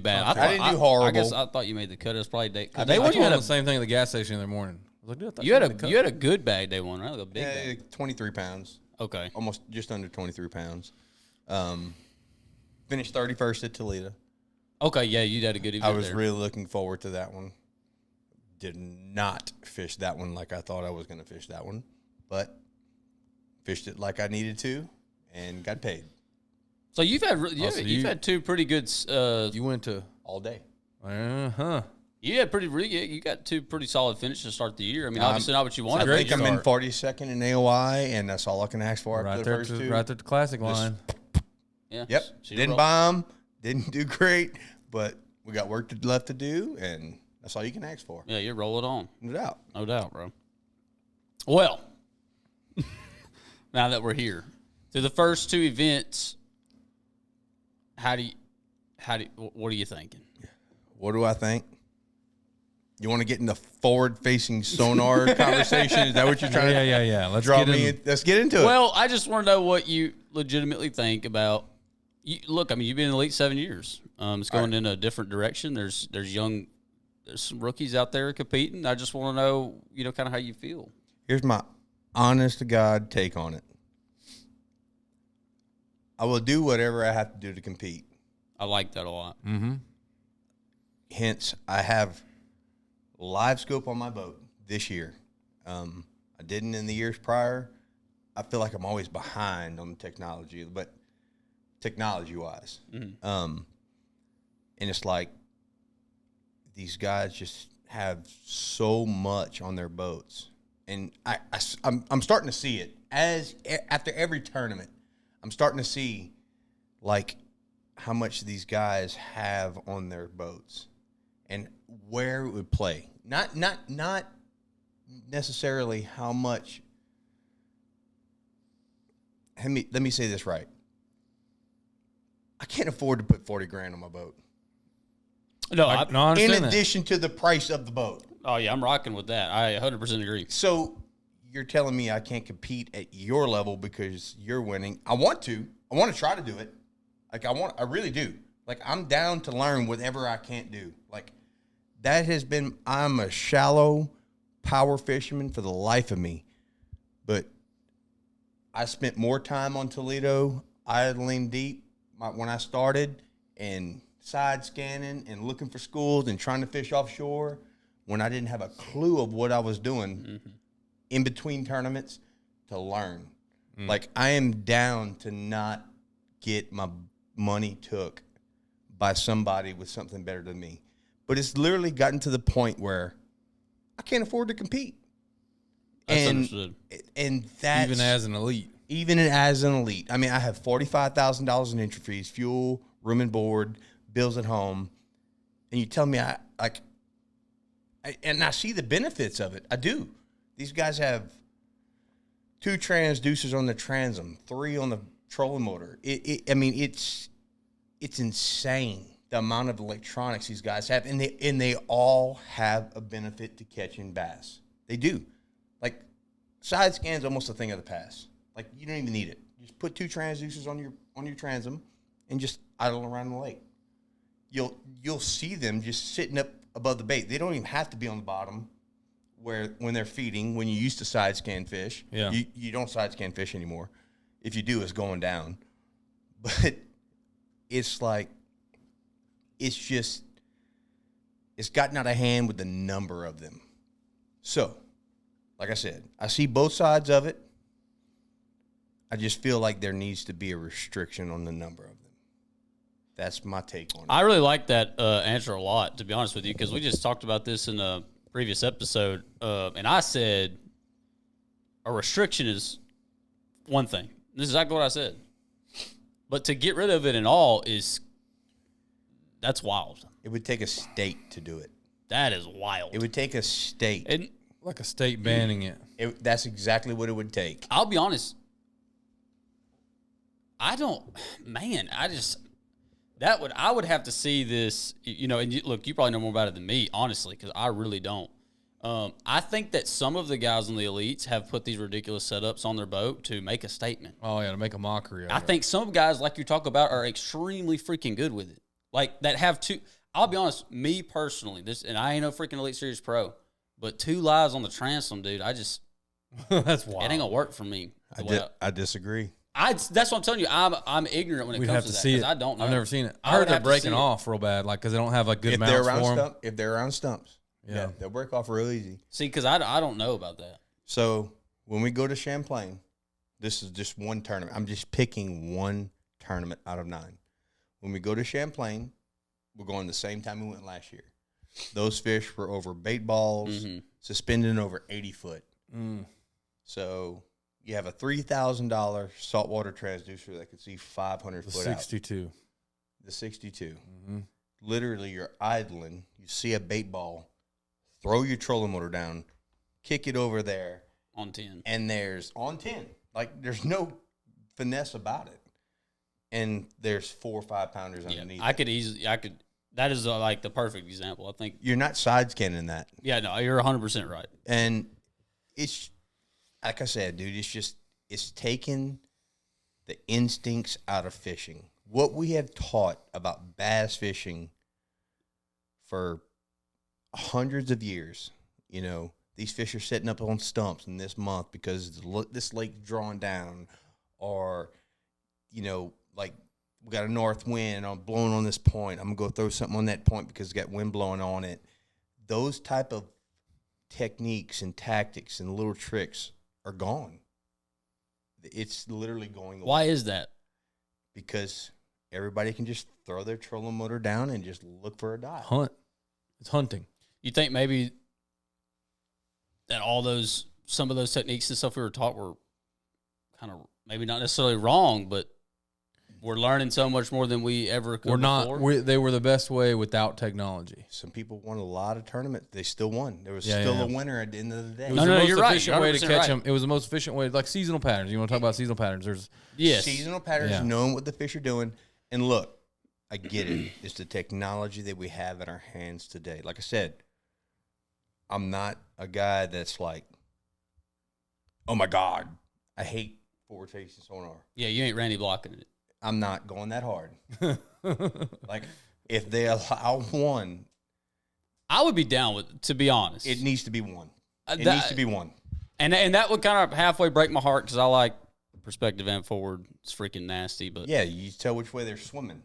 [SPEAKER 1] bad.
[SPEAKER 3] I didn't do horrible.
[SPEAKER 1] I guess I thought you made the cut. It was probably day.
[SPEAKER 2] I
[SPEAKER 1] Day one,
[SPEAKER 2] told
[SPEAKER 1] you had
[SPEAKER 2] him
[SPEAKER 1] a
[SPEAKER 2] the same thing at the gas station in the morning. I was like, dude, I thought
[SPEAKER 1] you had
[SPEAKER 2] made the cut.
[SPEAKER 1] you had a good bag day one, right? Like a big
[SPEAKER 3] Yeah,
[SPEAKER 1] bag.
[SPEAKER 3] 23 pounds.
[SPEAKER 1] Okay.
[SPEAKER 3] Almost just under 23 pounds. Finished 31st at Toledo.
[SPEAKER 1] Okay, yeah, you had a good event.
[SPEAKER 3] I was
[SPEAKER 1] there.
[SPEAKER 3] really looking forward to that one. Did not fish that one like I thought I was going to fish that one, but fished it like I needed to and got paid
[SPEAKER 1] So you've had
[SPEAKER 2] so
[SPEAKER 1] you've had 2 pretty good.
[SPEAKER 2] You went to.
[SPEAKER 3] all day.
[SPEAKER 1] You had you got 2 pretty solid finishes to start the year. I mean, obviously not what you
[SPEAKER 3] I
[SPEAKER 1] wanted.
[SPEAKER 3] think I'm in 42nd in AOI, and that's all I can ask for
[SPEAKER 2] Right
[SPEAKER 3] after the
[SPEAKER 2] there,
[SPEAKER 3] first
[SPEAKER 2] to,
[SPEAKER 3] 2.
[SPEAKER 2] right there at the Classic line.
[SPEAKER 1] Yeah.
[SPEAKER 3] Yep.
[SPEAKER 1] So you
[SPEAKER 3] Didn't
[SPEAKER 1] roll-
[SPEAKER 3] bomb. Didn't do great, but we got work left to do, and that's all you can ask for.
[SPEAKER 1] Yeah, you're rolling on.
[SPEAKER 3] No doubt.
[SPEAKER 1] No doubt, bro. Well, now that we're here, through the first 2 events, what are you thinking?
[SPEAKER 3] What do I think? You want to get into forward-facing sonar conversation? Is that what you're trying to
[SPEAKER 2] Yeah. Let's
[SPEAKER 3] draw
[SPEAKER 2] get
[SPEAKER 3] me?
[SPEAKER 2] in.
[SPEAKER 3] Let's get into it.
[SPEAKER 1] Well, I just want to know what you legitimately think about. Look, I mean, you've been in the elite 7 years. It's going in a different direction. There's some rookies out there competing. I just want to know, kind of how you feel.
[SPEAKER 3] Here's my honest to God take on it. I will do whatever I have to do to compete.
[SPEAKER 1] I like that a lot.
[SPEAKER 2] Mm-hmm.
[SPEAKER 3] Hence, I have live scope on my boat this year. I didn't in the years prior. I feel like I'm always behind on the technology, but technology-wise.
[SPEAKER 1] Mm-hmm.
[SPEAKER 3] And it's like these guys just have so much on their boats, and I'm starting to see it after every tournament. I'm starting to see like how much these guys have on their boats and where it would play. Not necessarily how much. Let me say this right. I can't afford to put 40 grand on my boat.
[SPEAKER 1] No,
[SPEAKER 2] I
[SPEAKER 1] I,
[SPEAKER 2] understand
[SPEAKER 3] In
[SPEAKER 2] that.
[SPEAKER 3] addition to the price of the boat.
[SPEAKER 1] oh yeah, I'm rocking with that. I 100% agree.
[SPEAKER 3] So you're telling me I can't compete at your level because you're winning. I want to try to do it. Like I really do. Like I'm down to learn whatever I can't do. Like that has been, I'm a shallow power fisherman for the life of me. But I spent more time on Toledo idling deep when I started and side scanning and looking for schools and trying to fish offshore when I didn't have a clue of what I was doing in between tournaments to learn. Like I am down to not get my money took by somebody with something better than me. But it's literally gotten to the point where I can't afford to compete.
[SPEAKER 1] That's understood.
[SPEAKER 3] And that's
[SPEAKER 2] Even as an elite.
[SPEAKER 3] even as an elite. I mean, I have $45,000 in entry fees, fuel, room and board, bills at home, and you tell me I see the benefits of it. I do. These guys have 2 transducers on the transom, 3 on the trolling motor. I mean, it's insane the amount of electronics these guys have, and they all have a benefit to catching bass. They do. Like side scan's almost a thing of the past. Like you don't even need it. Just put 2 transducers on your transom and just idle around the lake. You'll see them just sitting up above the bait. They don't even have to be on the bottom when they're feeding. When you used to side scan fish,
[SPEAKER 2] Yeah.
[SPEAKER 3] you don't side scan fish anymore. If you do, it's going down. But it's like it's gotten out of hand with the number of them. So, like I said, I see both sides of it. I just feel like there needs to be a restriction on the number of them. That's my take on it.
[SPEAKER 1] I really like that answer a lot, to be honest with you, because we just talked about this in a previous episode, and I said a restriction is one thing. This is exactly what I said. But to get rid of it in all that's wild.
[SPEAKER 3] It would take a state to do it.
[SPEAKER 1] That is wild.
[SPEAKER 3] It would take a state.
[SPEAKER 1] And
[SPEAKER 2] Like a state banning it.
[SPEAKER 3] That's exactly what it would take.
[SPEAKER 1] I'll be honest, I would have to see this, and look, you probably know more about it than me, honestly, because I really don't. I think that some of the guys on the elites have put these ridiculous setups on their boat to make a statement.
[SPEAKER 2] Oh, yeah, to make a mockery of
[SPEAKER 1] I
[SPEAKER 2] it.
[SPEAKER 1] think some guys, like you talk about, are extremely freaking good with it. Like, that have 2, I'll be honest, me personally, and I ain't no freaking Elite Series Pro, but 2 lives on the transom, dude,
[SPEAKER 2] That's
[SPEAKER 1] it
[SPEAKER 2] wild.
[SPEAKER 1] ain't gonna work for me.
[SPEAKER 3] I disagree.
[SPEAKER 1] That's what I'm telling you. I'm ignorant when it
[SPEAKER 2] We'd
[SPEAKER 1] comes
[SPEAKER 2] have
[SPEAKER 1] to
[SPEAKER 2] to
[SPEAKER 1] that,
[SPEAKER 2] see
[SPEAKER 1] 'cause
[SPEAKER 2] it.
[SPEAKER 1] I don't know.
[SPEAKER 2] I've never seen it. I
[SPEAKER 1] I
[SPEAKER 2] heard
[SPEAKER 1] would
[SPEAKER 2] they're
[SPEAKER 1] have to
[SPEAKER 2] breaking
[SPEAKER 1] see it.
[SPEAKER 2] off real bad, like because they don't have like good
[SPEAKER 3] If
[SPEAKER 2] mounts for them.
[SPEAKER 3] if they're around stumps,
[SPEAKER 2] Yeah.
[SPEAKER 3] they'll break off real easy.
[SPEAKER 1] See, because I don't know about that.
[SPEAKER 3] So when we go to Champlain, this is just one tournament. I'm just picking one tournament out of 9. When we go to Champlain, we're going the same time we went last year. Those fish were over bait balls, suspended over 80 foot. So you have a $3,000 saltwater transducer that could see 500
[SPEAKER 2] The
[SPEAKER 3] foot
[SPEAKER 2] 62.
[SPEAKER 3] out. The 62. Literally, you're idling. You see a bait ball, throw your trolling motor down, kick it over there,
[SPEAKER 1] On 10.
[SPEAKER 3] and there's on 10. Like, there's no finesse about it. And there's 4 or 5 pounders
[SPEAKER 1] Yeah,
[SPEAKER 3] underneath.
[SPEAKER 1] that is like the perfect example. I think,
[SPEAKER 3] You're not side scanning that.
[SPEAKER 1] yeah, no, you're 100% right.
[SPEAKER 3] And it's, like I said, dude, it's taken the instincts out of fishing. What we have taught about bass fishing for hundreds of years, these fish are setting up on stumps in this month because this lake's drawing down, or, like we got a north wind, I'm blowing on this point, I'm going to go throw something on that point because it's got wind blowing on it. Those type of techniques and tactics and little tricks are gone. It's literally going away.
[SPEAKER 1] Why is that?
[SPEAKER 3] Because everybody can just throw their trolling motor down and just look for a dive.
[SPEAKER 2] Hunt. It's hunting.
[SPEAKER 1] you think maybe that some of those techniques and stuff we were taught were kind of maybe not necessarily wrong, but we're learning so much more than we ever could before?
[SPEAKER 2] They were the best way without technology.
[SPEAKER 3] Some people won a lot of tournaments. They still won. There was still a winner at the end of the day.
[SPEAKER 2] It was the most
[SPEAKER 1] you're right.
[SPEAKER 2] efficient way to catch
[SPEAKER 1] Right.
[SPEAKER 2] them. It was the most efficient way, like seasonal patterns. You want to talk about seasonal patterns? There's
[SPEAKER 3] Seasonal patterns, knowing what the fish are doing. And look, I get it. It's the technology that we have in our hands today. Like I said, I'm not a guy that's like, oh my God, I hate forward-facing sonar.
[SPEAKER 1] Yeah, you ain't Randy blocking it.
[SPEAKER 3] I'm not going that hard. Like, if they allow one,
[SPEAKER 1] I would be down with it, to be honest.
[SPEAKER 3] it needs to be one. It needs to be one.
[SPEAKER 1] And that would kind of halfway break my heart because I like perspective and forward. It's freaking nasty, but
[SPEAKER 3] Yeah, you tell which way they're swimming.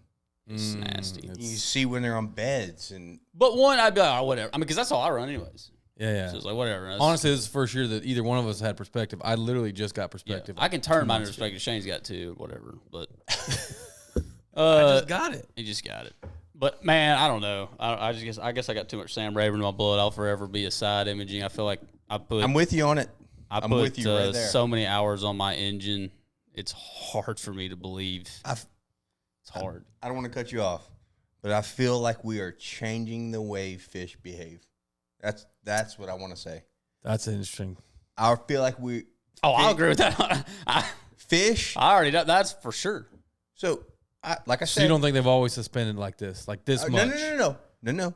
[SPEAKER 1] it's nasty.
[SPEAKER 3] You see when they're on beds and
[SPEAKER 1] But one, I'd be like, oh, whatever. I mean, because that's all I run anyways.
[SPEAKER 2] Yeah.
[SPEAKER 1] So it's like, whatever. That's,
[SPEAKER 2] Honestly, this is the first year that either one of us had perspective. I literally just got
[SPEAKER 1] yeah,
[SPEAKER 2] perspective.
[SPEAKER 1] I can turn mine into perspective. Shane's got two, whatever. But
[SPEAKER 2] I just got it.
[SPEAKER 1] he just got it. But man, I don't know. I guess I got too much Sam Raven in my blood. I'll forever be a side imaging. I feel like
[SPEAKER 3] I'm with you on it. I'm with you right there.
[SPEAKER 1] So many hours on my engine. It's hard for me to believe. It's hard.
[SPEAKER 3] I don't want to cut you off, but I feel like we are changing the way fish behave. That's what I want to say.
[SPEAKER 2] That's interesting.
[SPEAKER 3] I feel like we.
[SPEAKER 1] Oh, I agree with that.
[SPEAKER 3] Fish.
[SPEAKER 1] I already know. That's for sure.
[SPEAKER 3] So, like I said,
[SPEAKER 2] So you don't think they've always suspended like this much?
[SPEAKER 3] No.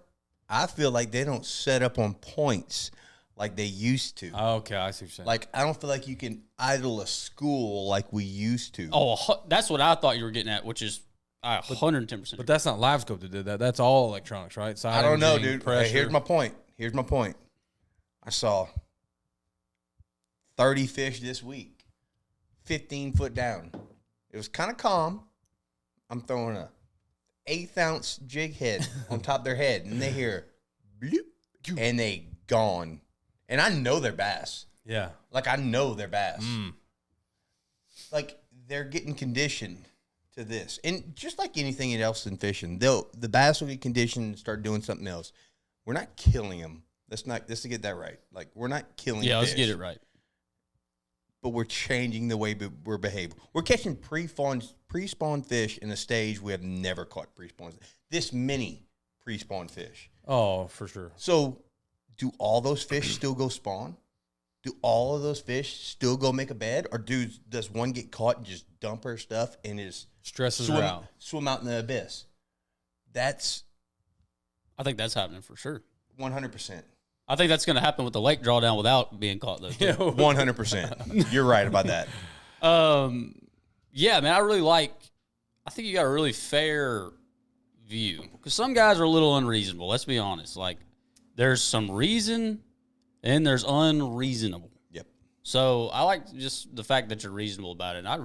[SPEAKER 3] I feel like they don't set up on points like they used to.
[SPEAKER 2] Okay, I see what you're saying.
[SPEAKER 3] Like, I don't feel like you can idle a school like we used to.
[SPEAKER 1] Oh, that's what I thought you were getting at, which is 110%.
[SPEAKER 2] But that's not live scope that did that. That's all electronics, right?
[SPEAKER 3] I don't know, dude.
[SPEAKER 2] Pressure.
[SPEAKER 3] Hey, here's my point. I saw 30 fish this week, 15 foot down. It was kind of calm. I'm throwing a 1/8 ounce jig head on top of their head, and they hear bloop, and they gone. And I know they're bass.
[SPEAKER 2] Yeah.
[SPEAKER 3] Like, I know they're bass. Like, they're getting conditioned to this. And just like anything else in fishing, the bass will get conditioned and start doing something else. Let's not killing them. Let's to get that right. Like, we're not killing fish.
[SPEAKER 1] Yeah, let's get it right.
[SPEAKER 3] But we're changing the way we're behaving. We're catching pre-spawn fish in a stage we have never caught pre-spawn. This many pre-spawn fish.
[SPEAKER 2] Oh, for sure.
[SPEAKER 3] So, do all those fish still go spawn? Do all of those fish still go make a bed? Or does one get caught and just dump her stuff and is
[SPEAKER 2] Stresses her out.
[SPEAKER 3] Swim out in the abyss?
[SPEAKER 1] I think that's happening for sure.
[SPEAKER 3] 100%.
[SPEAKER 1] I think that's going to happen with the lake drawdown without being caught, though. Too.
[SPEAKER 3] 100%. You're right about that.
[SPEAKER 1] Yeah, man, I think you got a really fair view. Because some guys are a little unreasonable, let's be honest. Like, there's some reason and there's unreasonable.
[SPEAKER 3] Yep.
[SPEAKER 1] So I like just the fact that you're reasonable about it. And I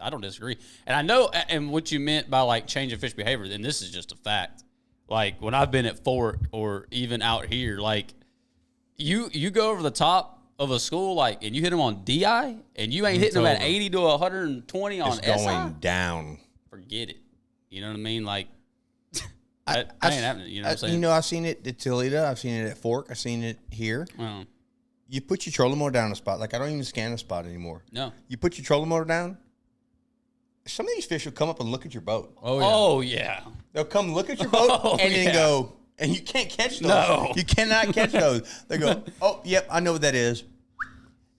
[SPEAKER 1] don't disagree. And I know, and what you meant by, like, changing fish behavior, and this is just a fact. Like, when I've been at Fork or even out here, like, you go over the top of a school, like, and you hit them on DI, and you ain't hitting them at 80 to 120 on SI.
[SPEAKER 3] It's going down.
[SPEAKER 1] Forget it. You know what I mean? Like, that ain't happening. You know what I'm saying?
[SPEAKER 3] You know, I've seen it at Toledo. I've seen it at Fork. I've seen it here. You put your trolling motor down a spot. Like, I don't even scan a spot anymore.
[SPEAKER 1] No.
[SPEAKER 3] You put your trolling motor down, some of these fish will come up and look at your boat.
[SPEAKER 1] Oh, yeah.
[SPEAKER 3] They'll come look at your boat and then go, and you can't catch those.
[SPEAKER 1] No.
[SPEAKER 3] You cannot catch those. They go, oh, yep, I know what that is.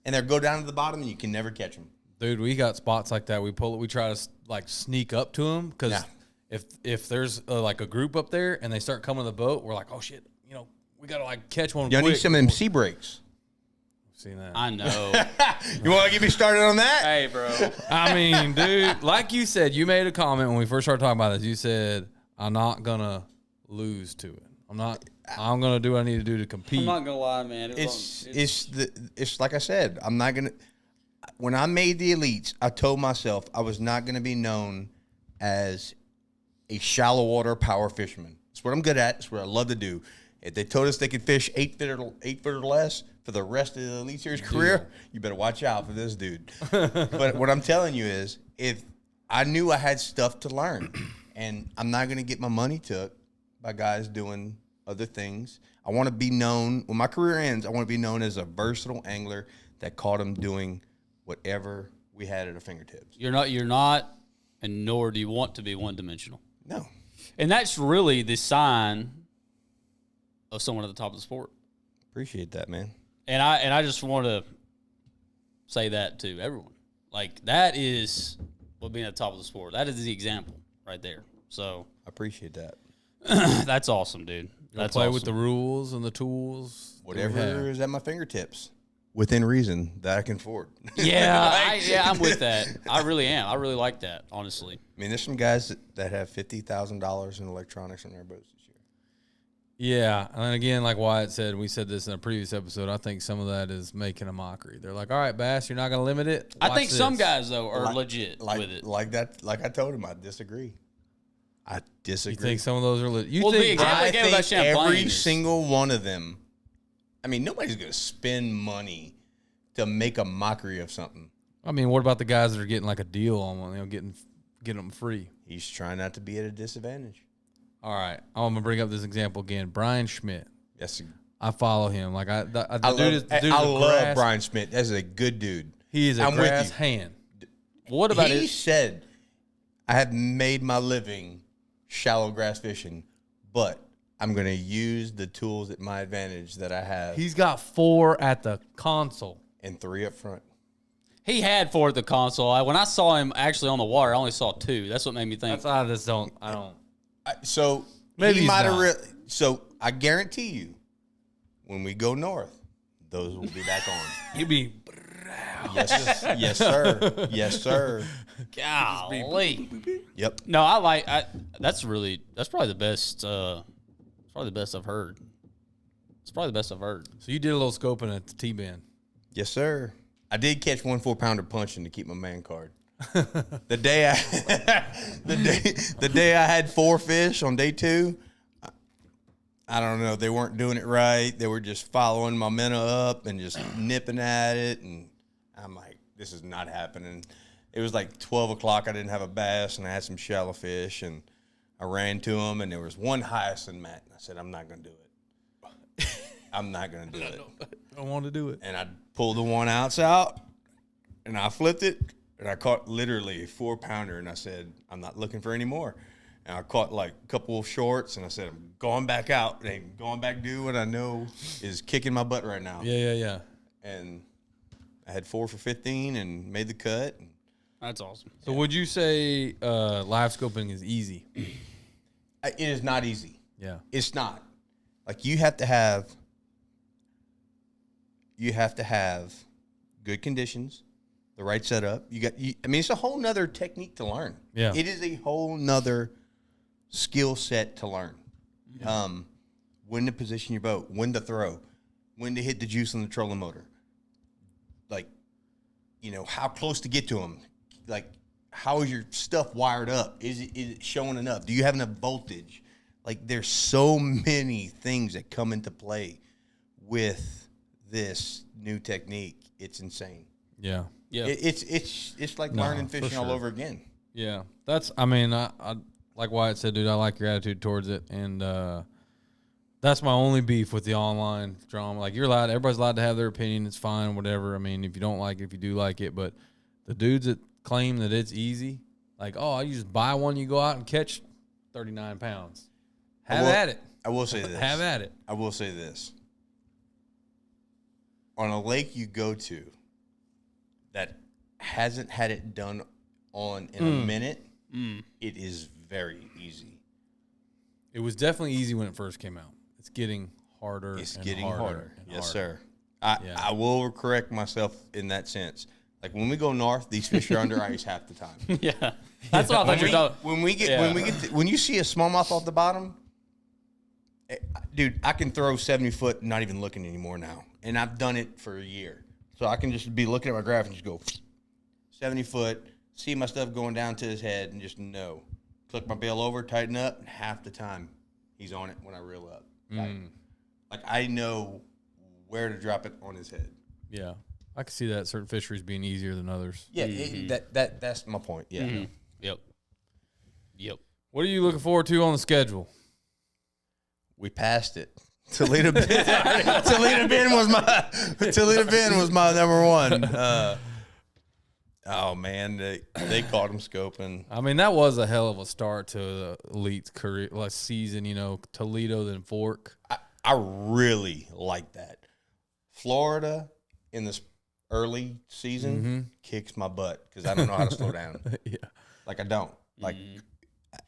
[SPEAKER 3] And they'll go down to the bottom and you can never catch them.
[SPEAKER 2] Dude, we got spots like that. We try to, like, sneak up to them because if there's like a group up there and they start coming to the boat, we're like, oh shit, we gotta, like, catch one.
[SPEAKER 3] You need some of them sea breaks.
[SPEAKER 2] Seen that.
[SPEAKER 1] I know.
[SPEAKER 3] You want to get me started on that?
[SPEAKER 1] Hey, bro.
[SPEAKER 2] I mean, dude, like you said, you made a comment when we first started talking about this. You said, I'm not gonna lose to it. I'm gonna do what I need to do to compete.
[SPEAKER 1] I'm not gonna lie, man.
[SPEAKER 3] It's like I said, I'm not gonna. When I made the elites, I told myself I was not gonna be known as a shallow water power fisherman. It's what I'm good at. It's what I love to do. If they told us they could fish 8 foot or less for the rest of the Elite Series career, you better watch out for this dude. But what I'm telling you is, if I knew I had stuff to learn, and I'm not going to get my money took by guys doing other things. I want to be known, when my career ends, I want to be known as a versatile angler that caught them doing whatever we had at our fingertips.
[SPEAKER 1] You're not, and nor do you want to be one-dimensional.
[SPEAKER 3] No.
[SPEAKER 1] And that's really the sign of someone at the top of the sport.
[SPEAKER 3] Appreciate that, man.
[SPEAKER 1] And I just want to say that to everyone. Like, that is what being at the top of the sport. That is the example right there. So
[SPEAKER 3] I appreciate that.
[SPEAKER 1] that's awesome, dude. That's
[SPEAKER 2] play
[SPEAKER 1] awesome.
[SPEAKER 2] with the rules and the tools.
[SPEAKER 3] Whatever is at my fingertips, within reason that I can afford.
[SPEAKER 1] Yeah, I'm with that. I really am. I really like that, honestly.
[SPEAKER 3] I mean, there's some guys that have $50,000 in electronics on their boats this year.
[SPEAKER 2] Yeah, and again, like Wyatt said, we said this in a previous episode. I think some of that is making a mockery. They're like, "All right, Bass, you're not going to limit it."
[SPEAKER 1] I think
[SPEAKER 2] Watch
[SPEAKER 1] some
[SPEAKER 2] this."
[SPEAKER 1] guys though are legit with it.
[SPEAKER 3] Like that. Like I told him, I disagree.
[SPEAKER 2] You think some of those are legit?
[SPEAKER 1] Well, the
[SPEAKER 2] think
[SPEAKER 1] example I gave about Champlain
[SPEAKER 3] every
[SPEAKER 1] is-
[SPEAKER 3] single one of them. I mean, nobody's going to spend money to make a mockery of something.
[SPEAKER 2] I mean, what about the guys that are getting like a deal on one? Getting them free.
[SPEAKER 3] He's trying not to be at a disadvantage.
[SPEAKER 2] All right, I'm gonna bring up this example again. Brian Schmidt.
[SPEAKER 3] Yes,
[SPEAKER 2] I follow him. Like
[SPEAKER 3] I
[SPEAKER 2] love
[SPEAKER 3] love Brian Schmidt. That's a good dude.
[SPEAKER 2] He is a
[SPEAKER 3] I'm with
[SPEAKER 2] grass
[SPEAKER 3] you.
[SPEAKER 2] hand.
[SPEAKER 1] What about
[SPEAKER 3] He
[SPEAKER 1] it?
[SPEAKER 3] said, "I have made my living shallow grass fishing, but I'm going to use the tools at my advantage that I have,
[SPEAKER 2] He's got 4 at the console.
[SPEAKER 3] and 3 up front."
[SPEAKER 1] He had 4 at the console. When I saw him actually on the water, I only saw 2. That's what made me think.
[SPEAKER 2] I don't.
[SPEAKER 3] So
[SPEAKER 2] Maybe
[SPEAKER 3] he
[SPEAKER 2] he's
[SPEAKER 3] might have.
[SPEAKER 2] not.
[SPEAKER 3] So I guarantee you, when we go north, those will be back on.
[SPEAKER 2] He'd be.
[SPEAKER 3] Yes, yes, sir. Yes, sir.
[SPEAKER 1] Golly.
[SPEAKER 3] Yep.
[SPEAKER 1] No, that's probably the best. Probably the best I've heard. It's probably the best I've heard.
[SPEAKER 2] So you did a little scoping at the T-band.
[SPEAKER 3] Yes, sir. I did catch 1 4-pounder punching to keep my man card. The day I had 4 fish on day 2, I don't know. They weren't doing it right. They were just following my minnow up and just nipping at it, and I'm like, this is not happening. It was like 12 o'clock. I didn't have a bass, and I had some shallow fish, and I ran to them, and there was one hyacinth mat, and I said, I'm not going to do it. I'm not going to do it.
[SPEAKER 2] I don't want to do it.
[SPEAKER 3] And I pulled the 1 ounce out, and I flipped it, and I caught literally a 4-pounder, and I said, I'm not looking for any more. And I caught like a couple of shorts, and I said, I'm going back out and going back to do what I know is kicking my butt right now.
[SPEAKER 2] Yeah.
[SPEAKER 3] And I had 4 for 15 and made the cut.
[SPEAKER 1] That's awesome.
[SPEAKER 2] So would you say live scoping is easy?
[SPEAKER 3] It is not easy.
[SPEAKER 2] Yeah.
[SPEAKER 3] It's not. Like you have to have good conditions, the right setup. I mean, it's a whole nother technique to learn.
[SPEAKER 2] Yeah.
[SPEAKER 3] It is a whole nother skill set to learn. When to position your boat, when to throw, when to hit the juice on the trolling motor. Like, how close to get to them. Like, how is your stuff wired up? Is it showing enough? Do you have enough voltage? Like, there's so many things that come into play with this new technique. It's insane.
[SPEAKER 2] Yeah.
[SPEAKER 1] Yeah.
[SPEAKER 3] It's like learning fishing all over again.
[SPEAKER 2] Yeah. I like Wyatt said, dude, I like your attitude towards it. And that's my only beef with the online drama. Like, everybody's allowed to have their opinion. It's fine, whatever. I mean, if you don't like it, if you do like it. But the dudes that claim that it's easy, like, oh, you just buy one, you go out and catch 39 pounds. Have at it.
[SPEAKER 3] I will say this.
[SPEAKER 2] Have at it.
[SPEAKER 3] I will say this. On a lake you go to that hasn't had it done on in a minute, it is very easy.
[SPEAKER 2] It was definitely easy when it first came out. It's getting harder.
[SPEAKER 3] It's
[SPEAKER 2] and
[SPEAKER 3] getting harder.
[SPEAKER 2] and
[SPEAKER 3] Yes,
[SPEAKER 2] harder.
[SPEAKER 3] sir. I will correct myself in that sense. Like when we go north, these fish are under ice half the time.
[SPEAKER 1] Yeah. That's what I thought you were talking.
[SPEAKER 3] When you see a smallmouth off the bottom, dude, I can throw 70 foot not even looking anymore now. And I've done it for a year. So I can just be looking at my graph and just go 70 foot, see my stuff going down to his head and just know. Click my bail over, tighten up, and half the time he's on it when I reel up. Like I know where to drop it on his head.
[SPEAKER 2] Yeah. I can see that certain fisheries being easier than others.
[SPEAKER 3] Yeah, that's my point. Yeah.
[SPEAKER 1] Yep.
[SPEAKER 2] What are you looking forward to on the schedule?
[SPEAKER 3] We passed it. Toledo Bend was my number one. Oh man, they caught him scoping.
[SPEAKER 2] I mean, that was a hell of a start to the Elite's career, like season. Toledo then Fork.
[SPEAKER 3] I really like that. Florida in this early season kicks my butt because I don't know how to slow down.
[SPEAKER 2] Yeah,
[SPEAKER 3] Like I don't. Like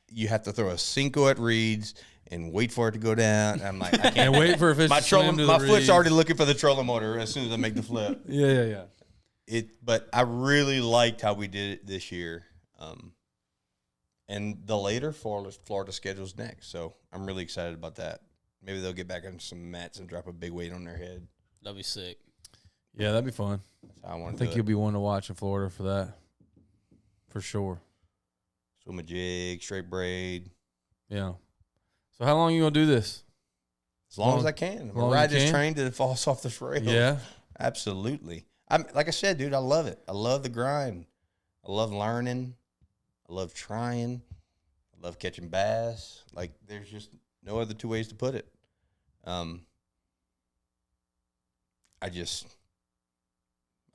[SPEAKER 3] you have to throw a Cinco at Reeds and wait for it to go down. I'm like, I can't
[SPEAKER 2] and wait for a fish.
[SPEAKER 3] My
[SPEAKER 2] to swim to the
[SPEAKER 3] foot's
[SPEAKER 2] reeds.
[SPEAKER 3] already looking for the trolling motor as soon as I make the flip.
[SPEAKER 2] Yeah.
[SPEAKER 3] But I really liked how we did it this year. And the later Florida schedule's next, so I'm really excited about that. Maybe they'll get back on some mats and drop a big weight on their head.
[SPEAKER 1] That'd be sick.
[SPEAKER 2] Yeah, that'd be fun.
[SPEAKER 3] That's how I
[SPEAKER 2] I think you'll be one to watch in Florida for that, for sure.
[SPEAKER 3] Swim a jig, straight braid.
[SPEAKER 2] Yeah. So how long you gonna do this?
[SPEAKER 3] As long as I can. I'm gonna ride this train till it falls off the rail.
[SPEAKER 2] Yeah.
[SPEAKER 3] Absolutely. Like I said, dude, I love it. I love the grind. I love learning. I love trying. I love catching bass. Like, there's just no other two ways to put it. I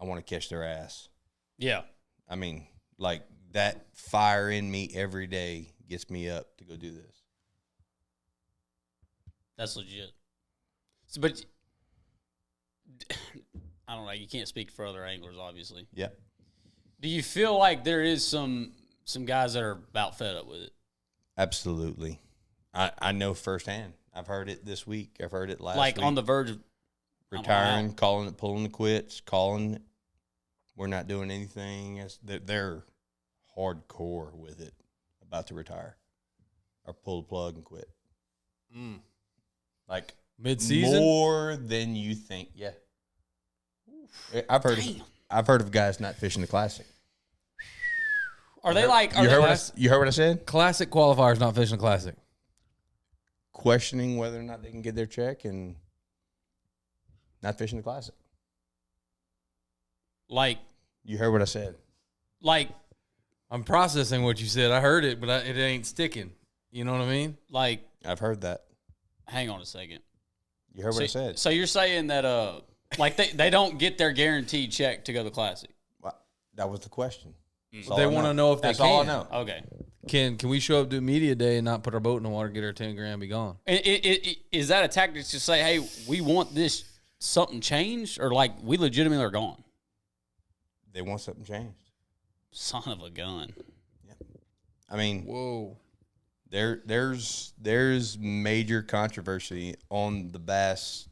[SPEAKER 3] want to catch their ass.
[SPEAKER 1] Yeah.
[SPEAKER 3] I mean, like, that fire in me every day gets me up to go do this.
[SPEAKER 1] That's legit. So, but I don't know. You can't speak for other anglers, obviously.
[SPEAKER 3] Yeah.
[SPEAKER 1] Do you feel like there is some guys that are about fed up with it?
[SPEAKER 3] Absolutely. I know firsthand. I've heard it this week. I've heard it last
[SPEAKER 1] like
[SPEAKER 3] week.
[SPEAKER 1] on the verge of
[SPEAKER 3] retiring, calling it, pulling the quits, calling it. We're not doing anything. They're hardcore with it, about to retire or pull the plug and quit. Like
[SPEAKER 2] mid-season?
[SPEAKER 3] More than you think. Yeah. I've heard of guys not fishing the classic.
[SPEAKER 1] Are they like?
[SPEAKER 3] You heard what I said?
[SPEAKER 2] Classic qualifiers not fishing classic.
[SPEAKER 3] Questioning whether or not they can get their check and not fishing the classic.
[SPEAKER 1] Like,
[SPEAKER 3] you heard what I said.
[SPEAKER 1] Like,
[SPEAKER 2] I'm processing what you said. I heard it, but it ain't sticking. You know what I mean?
[SPEAKER 1] Like,
[SPEAKER 3] I've heard that.
[SPEAKER 1] Hang on a second.
[SPEAKER 3] You heard what I said.
[SPEAKER 1] So you're saying that like they don't get their guaranteed check to go to the classic?
[SPEAKER 3] Well, that was the question.
[SPEAKER 2] They want to know if they
[SPEAKER 3] That's
[SPEAKER 2] can.
[SPEAKER 3] all I know.
[SPEAKER 1] Okay.
[SPEAKER 2] Can we show up to media day and not put our boat in the water, get our 10 grand, be gone?
[SPEAKER 1] Is that a tactic to say, hey, we want this something changed, or like we legitimately are gone?
[SPEAKER 3] They want something changed.
[SPEAKER 1] Son of a gun.
[SPEAKER 3] Yeah. I mean,
[SPEAKER 2] whoa.
[SPEAKER 3] There's major controversy on the bass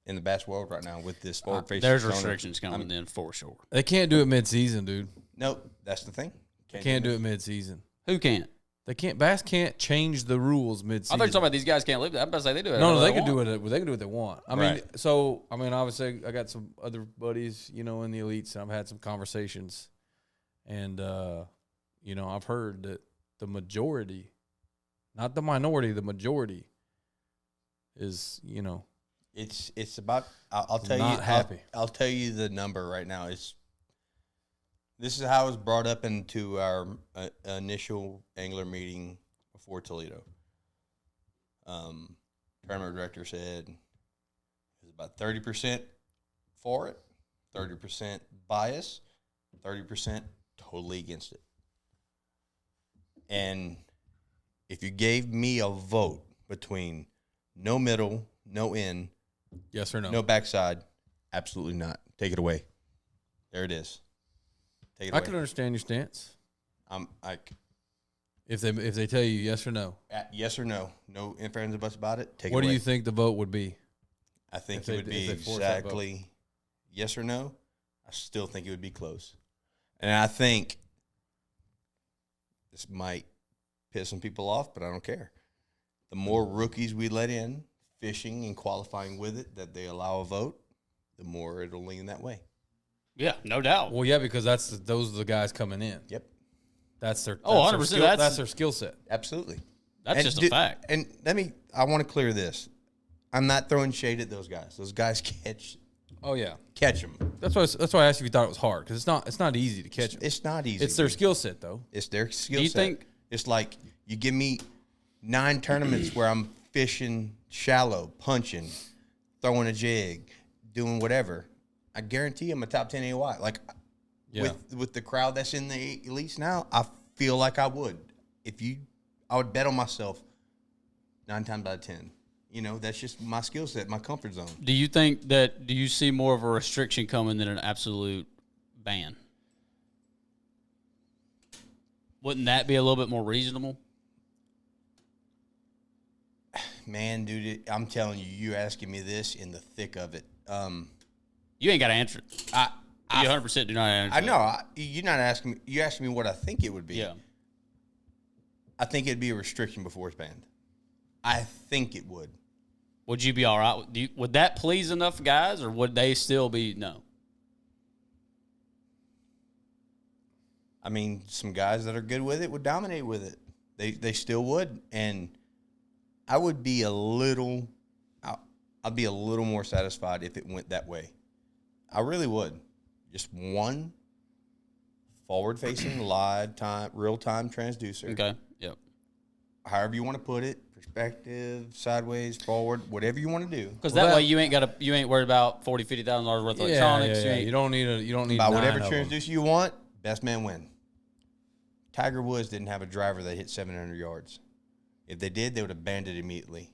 [SPEAKER 3] in the bass world right now with this forward facing.
[SPEAKER 1] There's restrictions coming in for sure.
[SPEAKER 2] They can't do it mid-season, dude.
[SPEAKER 3] Nope, that's the thing.
[SPEAKER 2] Can't do it mid-season.
[SPEAKER 1] Who can't?
[SPEAKER 2] They can't. Bass can't change the rules mid-season.
[SPEAKER 1] I thought you were talking about these guys can't live that. I'm about to say they do it.
[SPEAKER 2] No, they can do it. They can do what they want. I mean,
[SPEAKER 3] Right.
[SPEAKER 2] Obviously, I got some other buddies, in the elites, and I've had some conversations, and I've heard that the majority, not the minority, the majority, is
[SPEAKER 3] It's about. I'll tell
[SPEAKER 2] not
[SPEAKER 3] you.
[SPEAKER 2] happy.
[SPEAKER 3] I'll tell you the number right now. This is how it was brought up into our initial angler meeting before Toledo. Tournament director said it was about 30% for it, 30% bias, 30% totally against it. And if you gave me a vote between no middle, no end,
[SPEAKER 2] yes or no,
[SPEAKER 3] no backside, absolutely not. Take it away. There it is. Take it away.
[SPEAKER 2] I can understand your stance.
[SPEAKER 3] I'm like,
[SPEAKER 2] if they tell you yes or no,
[SPEAKER 3] yes or no, no ifs, ands, or buts about it. Take it
[SPEAKER 2] what
[SPEAKER 3] away.
[SPEAKER 2] do you think the vote would be?
[SPEAKER 3] I think
[SPEAKER 2] if
[SPEAKER 3] it
[SPEAKER 2] they-
[SPEAKER 3] would be
[SPEAKER 2] if they force that vote?
[SPEAKER 3] exactly yes or no. I still think it would be close, and I think this might piss some people off, but I don't care. The more rookies we let in fishing and qualifying with it, that they allow a vote, the more it'll lean that way.
[SPEAKER 1] Yeah, no doubt.
[SPEAKER 2] Well, yeah, because those are the guys coming in.
[SPEAKER 3] Yep,
[SPEAKER 2] That's their
[SPEAKER 1] 100%.
[SPEAKER 2] That's their skill set.
[SPEAKER 3] absolutely.
[SPEAKER 1] That's just a fact.
[SPEAKER 3] And I want to clear this. I'm not throwing shade at those guys. Those guys catch them.
[SPEAKER 2] That's why I asked you if you thought it was hard, because it's not easy to catch them.
[SPEAKER 3] It's not easy.
[SPEAKER 2] It's their skill set, though.
[SPEAKER 3] It's their skill
[SPEAKER 1] Do you
[SPEAKER 3] set.
[SPEAKER 1] think-
[SPEAKER 3] It's like you give me 9 tournaments where I'm fishing shallow, punching, throwing a jig, doing whatever, I guarantee I'm a top 10 AOI. Like, with the crowd that's in the elites now, I feel like I would. I would bet on myself 9 times out of 10. You know, that's just my skill set, my comfort zone.
[SPEAKER 1] Do you see more of a restriction coming than an absolute ban? Wouldn't that be a little bit more reasonable?
[SPEAKER 3] Man, dude, I'm telling you, you're asking me this in the thick of it.
[SPEAKER 1] You ain't got to answer it. You 100% do not answer
[SPEAKER 3] I know. You're not asking me. You're asking me what I think it would be.
[SPEAKER 1] Yeah.
[SPEAKER 3] I think it'd be a restriction before it's banned. I think it would.
[SPEAKER 1] Would you be all right? Would that please enough guys, or would they still be no?
[SPEAKER 3] I mean, some guys that are good with it would dominate with it. They still would, and I would be a little. I'd be a little more satisfied if it went that way. I really would. Just one forward-facing, real-time transducer.
[SPEAKER 1] Okay. Yep.
[SPEAKER 3] However you want to put it. Perspective, sideways, forward, whatever you want to do.
[SPEAKER 1] Because that way you ain't worried about $40,000-$50,000 worth of electronics.
[SPEAKER 2] Yeah. You don't need
[SPEAKER 3] Buy whatever
[SPEAKER 2] 9 of them.
[SPEAKER 3] transducer you want. Best man win. Tiger Woods didn't have a driver that hit 700 yards. If they did, they would have banned it immediately.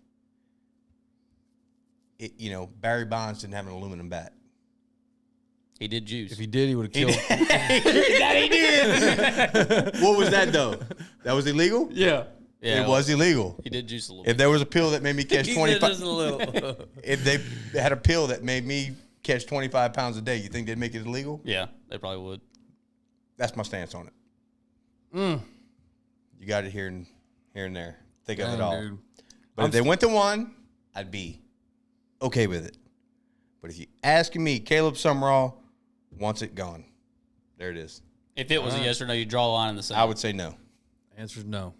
[SPEAKER 3] Barry Bonds didn't have an aluminum bat.
[SPEAKER 1] He did juice.
[SPEAKER 2] If he did, he would have killed.
[SPEAKER 3] That he did. What was that though? That was illegal.
[SPEAKER 1] Yeah.
[SPEAKER 3] It was illegal.
[SPEAKER 1] He did juice a little bit.
[SPEAKER 3] If there was a pill that made me catch 25,
[SPEAKER 1] just a little.
[SPEAKER 3] if they had a pill that made me catch 25 pounds a day, you think they'd make it illegal?
[SPEAKER 1] Yeah, they probably would.
[SPEAKER 3] That's my stance on it. You got it here and there. Think of it all.
[SPEAKER 2] Dude.
[SPEAKER 3] But if they went to one, I'd be okay with it. But if you asking me, Caleb Sumrall wants it gone. There it is.
[SPEAKER 1] If it was a yes or no, you draw a line in the sand.
[SPEAKER 3] I would say no.
[SPEAKER 2] Answer is no.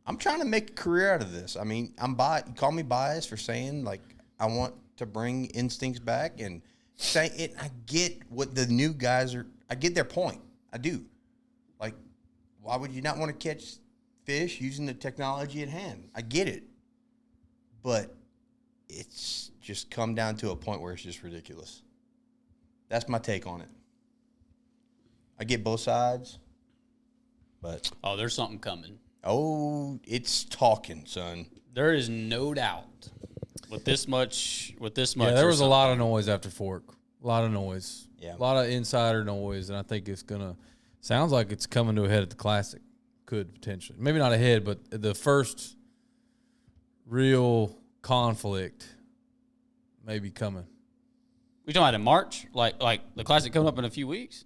[SPEAKER 3] I'm trying to make a career out of this. I mean, you call me biased for saying, like, I want to bring instincts back and say it. I get what the new guys are. I get their point. I do. Like, why would you not want to catch fish using the technology at hand? I get it. But it's just come down to a point where it's just ridiculous. That's my take on it. I get both sides, but
[SPEAKER 1] there's something coming.
[SPEAKER 3] Oh, it's talking, son.
[SPEAKER 1] There is no doubt. With this much.
[SPEAKER 2] Yeah, there was a lot of noise after Fork. A lot of noise.
[SPEAKER 3] Yeah.
[SPEAKER 2] A lot of insider noise, and I think sounds like it's coming to a head at the Classic. Could potentially. Maybe not a head, but the first real conflict may be coming.
[SPEAKER 1] We talking about in March? Like the Classic coming up in a few weeks?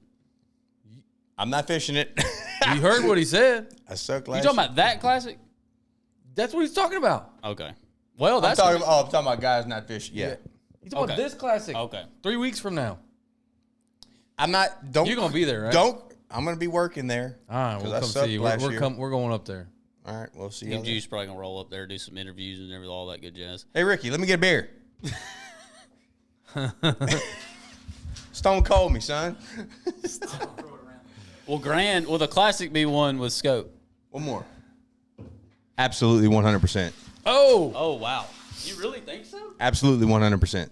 [SPEAKER 3] I'm not fishing it.
[SPEAKER 2] You heard what he said.
[SPEAKER 3] I sucked
[SPEAKER 1] You
[SPEAKER 3] last
[SPEAKER 1] talking about that Classic?
[SPEAKER 2] That's what he's talking about.
[SPEAKER 1] Okay. Well,
[SPEAKER 3] I'm
[SPEAKER 1] that's
[SPEAKER 3] talking about guys not fishing. Yeah.
[SPEAKER 2] He's talking about this Classic.
[SPEAKER 1] Okay.
[SPEAKER 2] 3 weeks from now.
[SPEAKER 3] I'm not. Don't.
[SPEAKER 2] You're gonna be there, right?
[SPEAKER 3] I'm gonna be working there.
[SPEAKER 2] All right, we'll come see you. We're going up there.
[SPEAKER 3] All right, we'll see.
[SPEAKER 1] Team Juice probably gonna roll up there, do some interviews and everything, all that good jazz.
[SPEAKER 3] Hey Ricky, let me get a beer. Stone cold me, son.
[SPEAKER 1] Will the Classic be one with scope?
[SPEAKER 3] One more. Absolutely 100%.
[SPEAKER 1] Oh wow. You really think so?
[SPEAKER 3] Absolutely 100%.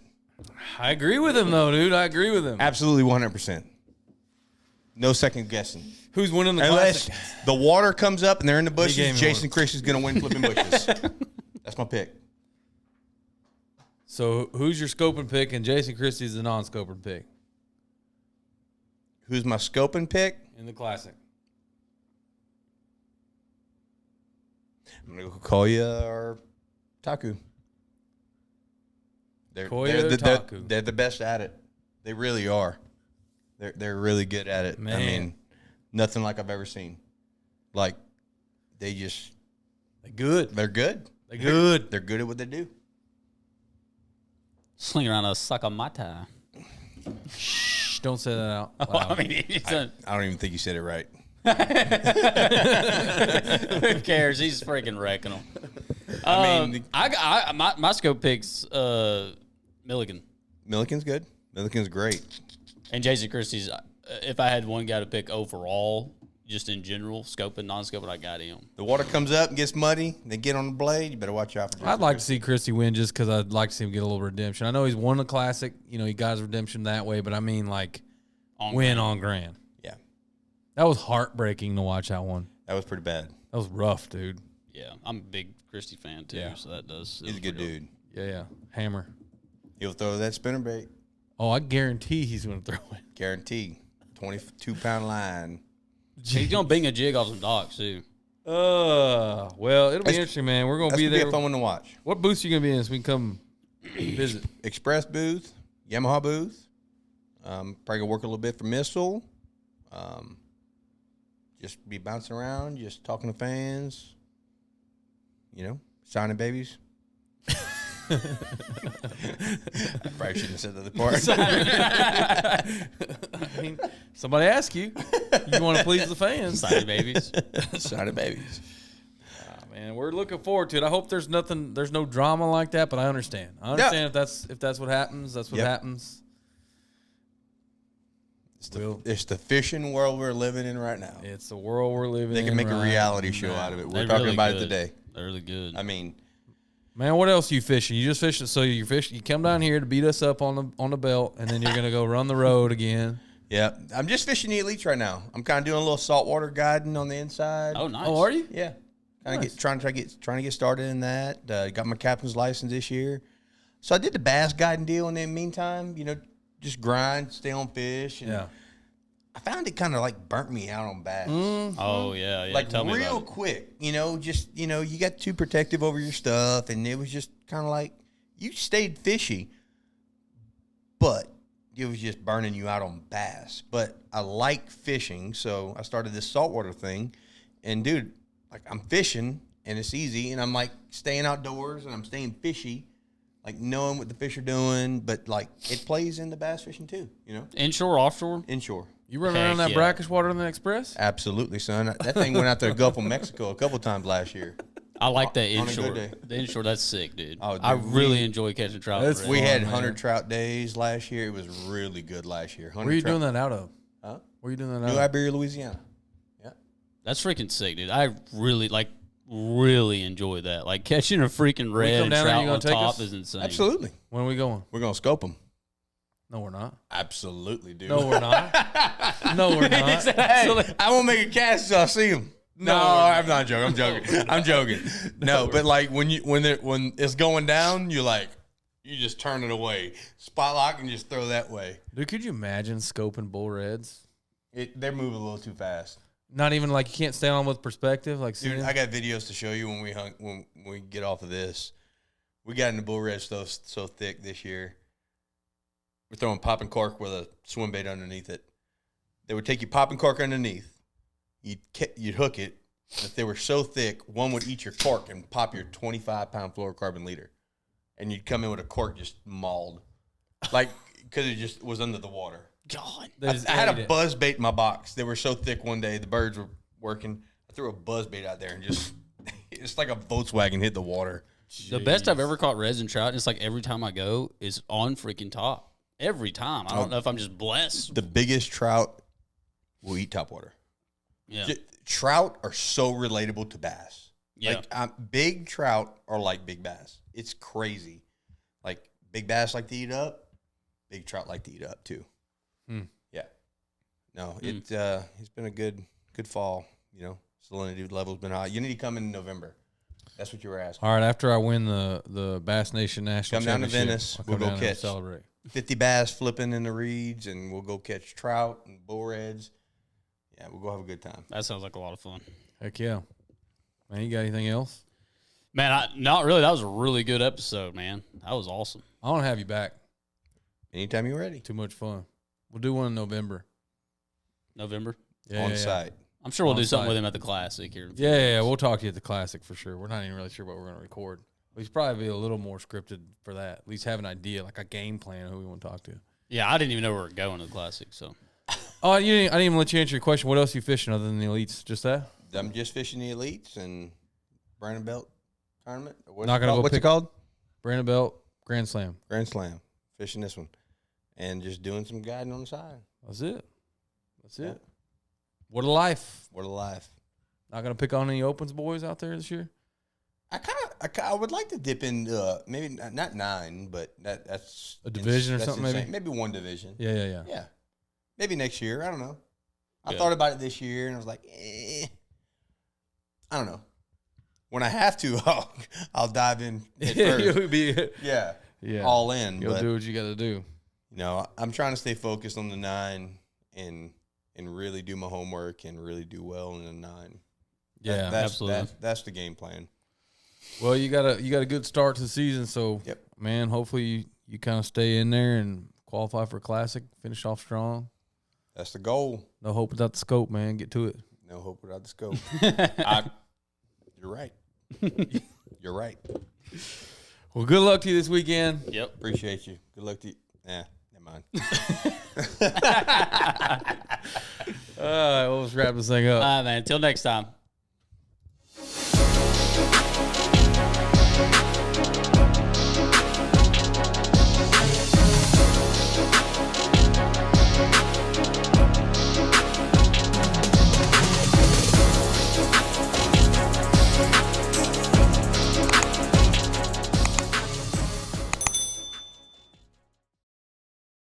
[SPEAKER 2] I agree with him, though, dude. I agree with him.
[SPEAKER 3] Absolutely 100%. No second guessing.
[SPEAKER 2] Who's winning the
[SPEAKER 3] Unless
[SPEAKER 2] Classic?
[SPEAKER 3] the water comes up and they're in the bushes,
[SPEAKER 2] game
[SPEAKER 3] Jason Christian's going to win flipping bushes. That's my pick.
[SPEAKER 2] So who's your scoping pick, and Jason Christie's the non-scoping pick
[SPEAKER 3] Who's my scoping pick?
[SPEAKER 2] in the Classic?
[SPEAKER 3] I'm going to go Koya or Taku. They're the best at it. They really are. They're really good at it.
[SPEAKER 2] Man.
[SPEAKER 3] I mean, nothing like I've ever seen. Like, they're good.
[SPEAKER 2] They're good.
[SPEAKER 3] They're good at what they do.
[SPEAKER 1] Sling around a sakamata.
[SPEAKER 2] Shh, don't say that out
[SPEAKER 1] I
[SPEAKER 2] loud.
[SPEAKER 1] mean,
[SPEAKER 3] I don't even think you said it right.
[SPEAKER 1] who cares? He's freaking wrecking them.
[SPEAKER 3] I mean,
[SPEAKER 1] my scope picks Milligan
[SPEAKER 3] Milliken's good. Milliken's great.
[SPEAKER 1] and Jason Christie's. If I had one guy to pick overall, just in general, scoping, non-scoping, I got him.
[SPEAKER 3] The water comes up and gets muddy. They get on the blade. You better watch out for.
[SPEAKER 2] I'd like to see Christy win just because I'd like to see him get a little redemption. I know he's won the Classic. You know, he got his redemption that way, but I mean, like, on Grand.
[SPEAKER 3] Yeah.
[SPEAKER 2] That was heartbreaking to watch that one.
[SPEAKER 3] That was pretty bad.
[SPEAKER 2] That was rough, dude.
[SPEAKER 1] Yeah, I'm a big Christy fan, too, so that does.
[SPEAKER 3] He's a good dude.
[SPEAKER 2] Yeah. Hammer.
[SPEAKER 3] He'll throw that spinnerbait.
[SPEAKER 2] Oh, I guarantee he's going to throw it.
[SPEAKER 3] Guarantee. 22-pound line.
[SPEAKER 1] He's going to bing a jig off some docks, too.
[SPEAKER 2] Well, it'll be interesting, man. We're going to be there.
[SPEAKER 3] Be a fun one to watch.
[SPEAKER 2] What booth are you going to be in so we can come visit?
[SPEAKER 3] Express booth, Yamaha booth. Probably going to work a little bit for Missile. Just be bouncing around, just talking to fans. You know, signing babies. I probably shouldn't have said the other part.
[SPEAKER 2] I mean, somebody ask you. You want to please the fans.
[SPEAKER 1] Signing babies.
[SPEAKER 3] Signing babies.
[SPEAKER 2] Man, we're looking forward to it. I hope there's no drama like that, but I understand. If that's what happens, that's what happens.
[SPEAKER 3] It's the fishing world we're living in right now.
[SPEAKER 2] It's the world we're living in.
[SPEAKER 3] They can make a reality show out of it. We're talking about it today.
[SPEAKER 1] They're really good.
[SPEAKER 3] I mean,
[SPEAKER 2] man, what else are you fishing? You just fish. So you fish. You come down here to beat us up on the belt, and then you're gonna go run the road again.
[SPEAKER 3] Yeah, I'm just fishing the elites right now. I'm kind of doing a little saltwater guiding on the inside.
[SPEAKER 1] Oh, nice.
[SPEAKER 2] Oh, are you?
[SPEAKER 3] Yeah, trying to get started in that. Got my captain's license this year, so I did the bass guiding deal. In the meantime, you know, just grind, stay on fish. And I found it kind of like burnt me out on bass.
[SPEAKER 1] Oh yeah.
[SPEAKER 3] Like
[SPEAKER 1] Tell me
[SPEAKER 3] real
[SPEAKER 1] about it.
[SPEAKER 3] quick, you know, you got too protective over your stuff, and it was just kind of like you stayed fishy, but it was just burning you out on bass. But I like fishing, so I started this saltwater thing, and dude, like I'm fishing and it's easy, and I'm like staying outdoors and I'm staying fishy, like knowing what the fish are doing, but like it plays into bass fishing too, you know.
[SPEAKER 1] Inshore, offshore?
[SPEAKER 3] Inshore.
[SPEAKER 2] You running around that brackish water in the Express?
[SPEAKER 3] Absolutely, son. That thing went out to the Gulf of Mexico a couple times last year.
[SPEAKER 1] I like that
[SPEAKER 3] On a
[SPEAKER 1] inshore.
[SPEAKER 3] good day.
[SPEAKER 1] The inshore, that's sick, dude.
[SPEAKER 3] Oh, dude,
[SPEAKER 1] I really enjoy catching trout.
[SPEAKER 2] That's
[SPEAKER 1] for
[SPEAKER 3] We
[SPEAKER 1] real.
[SPEAKER 3] had
[SPEAKER 2] man.
[SPEAKER 3] 100 trout days last year. It was really good last year.
[SPEAKER 2] Where are you doing that out of?
[SPEAKER 3] Huh?
[SPEAKER 2] Where are you doing that out
[SPEAKER 3] New
[SPEAKER 2] of?
[SPEAKER 3] Iberia, Louisiana. Yeah.
[SPEAKER 1] That's freaking sick, dude. I really enjoy that. Like catching a freaking
[SPEAKER 2] come
[SPEAKER 1] red
[SPEAKER 2] down there,
[SPEAKER 1] trout
[SPEAKER 2] you gonna
[SPEAKER 1] on
[SPEAKER 2] take
[SPEAKER 1] top
[SPEAKER 2] us?
[SPEAKER 1] is insane.
[SPEAKER 3] Absolutely.
[SPEAKER 2] When are we going?
[SPEAKER 3] We're going to scope them.
[SPEAKER 2] No, we're not.
[SPEAKER 3] Absolutely, dude.
[SPEAKER 2] No, we're not. No, we're not.
[SPEAKER 3] Hey, I won't make a cast until I see them. No, I'm not joking. I'm joking. No, but like when it's going down, you just turn it away. Spot lock and just throw that way.
[SPEAKER 2] Dude, could you imagine scoping bull reds?
[SPEAKER 3] They're moving a little too fast.
[SPEAKER 2] Not even like you can't stay on with perspective. Like,
[SPEAKER 3] Dude, I got videos to show you when we get off of this. We got in the bull red so thick this year. We're throwing popping cork with a swim bait underneath it. They would take you popping cork underneath. You'd hook it. If they were so thick, one would eat your cork and pop your 25-pound fluorocarbon leader. And you'd come in with a cork just mauled. Like, because it just was under the water.
[SPEAKER 1] God.
[SPEAKER 3] I had a buzz bait in my box. They were so thick one day, the birds were working. I threw a buzz bait out there and just, it's like a Volkswagen hit the water.
[SPEAKER 1] The best I've ever caught resin trout, it's like every time I go, is on freaking top. Every time. I don't know if I'm just blessed.
[SPEAKER 3] The biggest trout will eat topwater.
[SPEAKER 1] Yeah.
[SPEAKER 3] Trout are so relatable to bass.
[SPEAKER 1] Yeah.
[SPEAKER 3] Like big trout are like big bass. It's crazy. Like big bass like to eat up, big trout like to eat up too. Yeah. No, it's been a good fall. You know, salinity level's been high. You need to come in November. That's what you were asking.
[SPEAKER 2] all right, after I win the Bass Nation National
[SPEAKER 3] Come down to
[SPEAKER 2] Championship,
[SPEAKER 3] Venice.
[SPEAKER 2] I'll
[SPEAKER 3] We'll
[SPEAKER 2] come
[SPEAKER 3] go
[SPEAKER 2] down there and
[SPEAKER 3] catch.
[SPEAKER 2] celebrate.
[SPEAKER 3] 50 bass flipping in the reeds, and we'll go catch trout and bull reds. Yeah, we'll go have a good time.
[SPEAKER 1] That sounds like a lot of fun.
[SPEAKER 2] Heck yeah. Man, you got anything else?
[SPEAKER 1] Man, not really. That was a really good episode, man. That was awesome.
[SPEAKER 2] I want to have you back.
[SPEAKER 3] Anytime you're ready.
[SPEAKER 2] Too much fun. We'll do one in November.
[SPEAKER 1] November.
[SPEAKER 2] Yeah,
[SPEAKER 3] On
[SPEAKER 2] yeah,
[SPEAKER 3] site.
[SPEAKER 1] I'm sure we'll do
[SPEAKER 2] On
[SPEAKER 1] something
[SPEAKER 2] site.
[SPEAKER 1] with him at the Classic here.
[SPEAKER 2] Yeah, we'll talk to you at the Classic for sure. We're not even really sure what we're going to record. We should probably be a little more scripted for that. At least have an idea, like a game plan of who we want to talk to.
[SPEAKER 1] Yeah, I didn't even know we were going to the Classic, so.
[SPEAKER 2] Oh, I didn't even let you answer your question. What else are you fishing other than the elites? Just that?
[SPEAKER 3] I'm just fishing the elites and Brandon Belt tournament.
[SPEAKER 2] Not gonna go
[SPEAKER 3] What's
[SPEAKER 2] pick-
[SPEAKER 3] it called?
[SPEAKER 2] Brandon Belt, Grand Slam.
[SPEAKER 3] Grand Slam. Fishing this one. And just doing some guiding on the side.
[SPEAKER 2] That's it. That's it. What a life.
[SPEAKER 3] What a life.
[SPEAKER 2] Not gonna pick on any opens boys out there this year.
[SPEAKER 3] I would like to dip in maybe not 9, but that's
[SPEAKER 2] a division or something.
[SPEAKER 3] Insane. Maybe 1 division.
[SPEAKER 2] Yeah.
[SPEAKER 3] Maybe next year. I don't know. I thought about it this year and I was like, I don't know. When I have to, I'll dive in.
[SPEAKER 2] You'll be
[SPEAKER 3] all in.
[SPEAKER 2] You'll do what you got to do.
[SPEAKER 3] You know, I'm trying to stay focused on the 9 and really do my homework and really do well in the 9.
[SPEAKER 1] Yeah, absolutely.
[SPEAKER 3] That's the game plan.
[SPEAKER 2] Well, you got a good start to the season, so man, hopefully you kind of stay in there and qualify for a classic, finish off strong.
[SPEAKER 3] That's the goal.
[SPEAKER 2] No hope without the scope, man. Get to it.
[SPEAKER 3] No hope without the scope. You're right. You're right.
[SPEAKER 2] Well, good luck to you this weekend.
[SPEAKER 1] Yep.
[SPEAKER 3] Appreciate you. Good luck to you. Never mind.
[SPEAKER 2] All right, we'll just wrap this thing up.
[SPEAKER 1] All right, man. Until next time.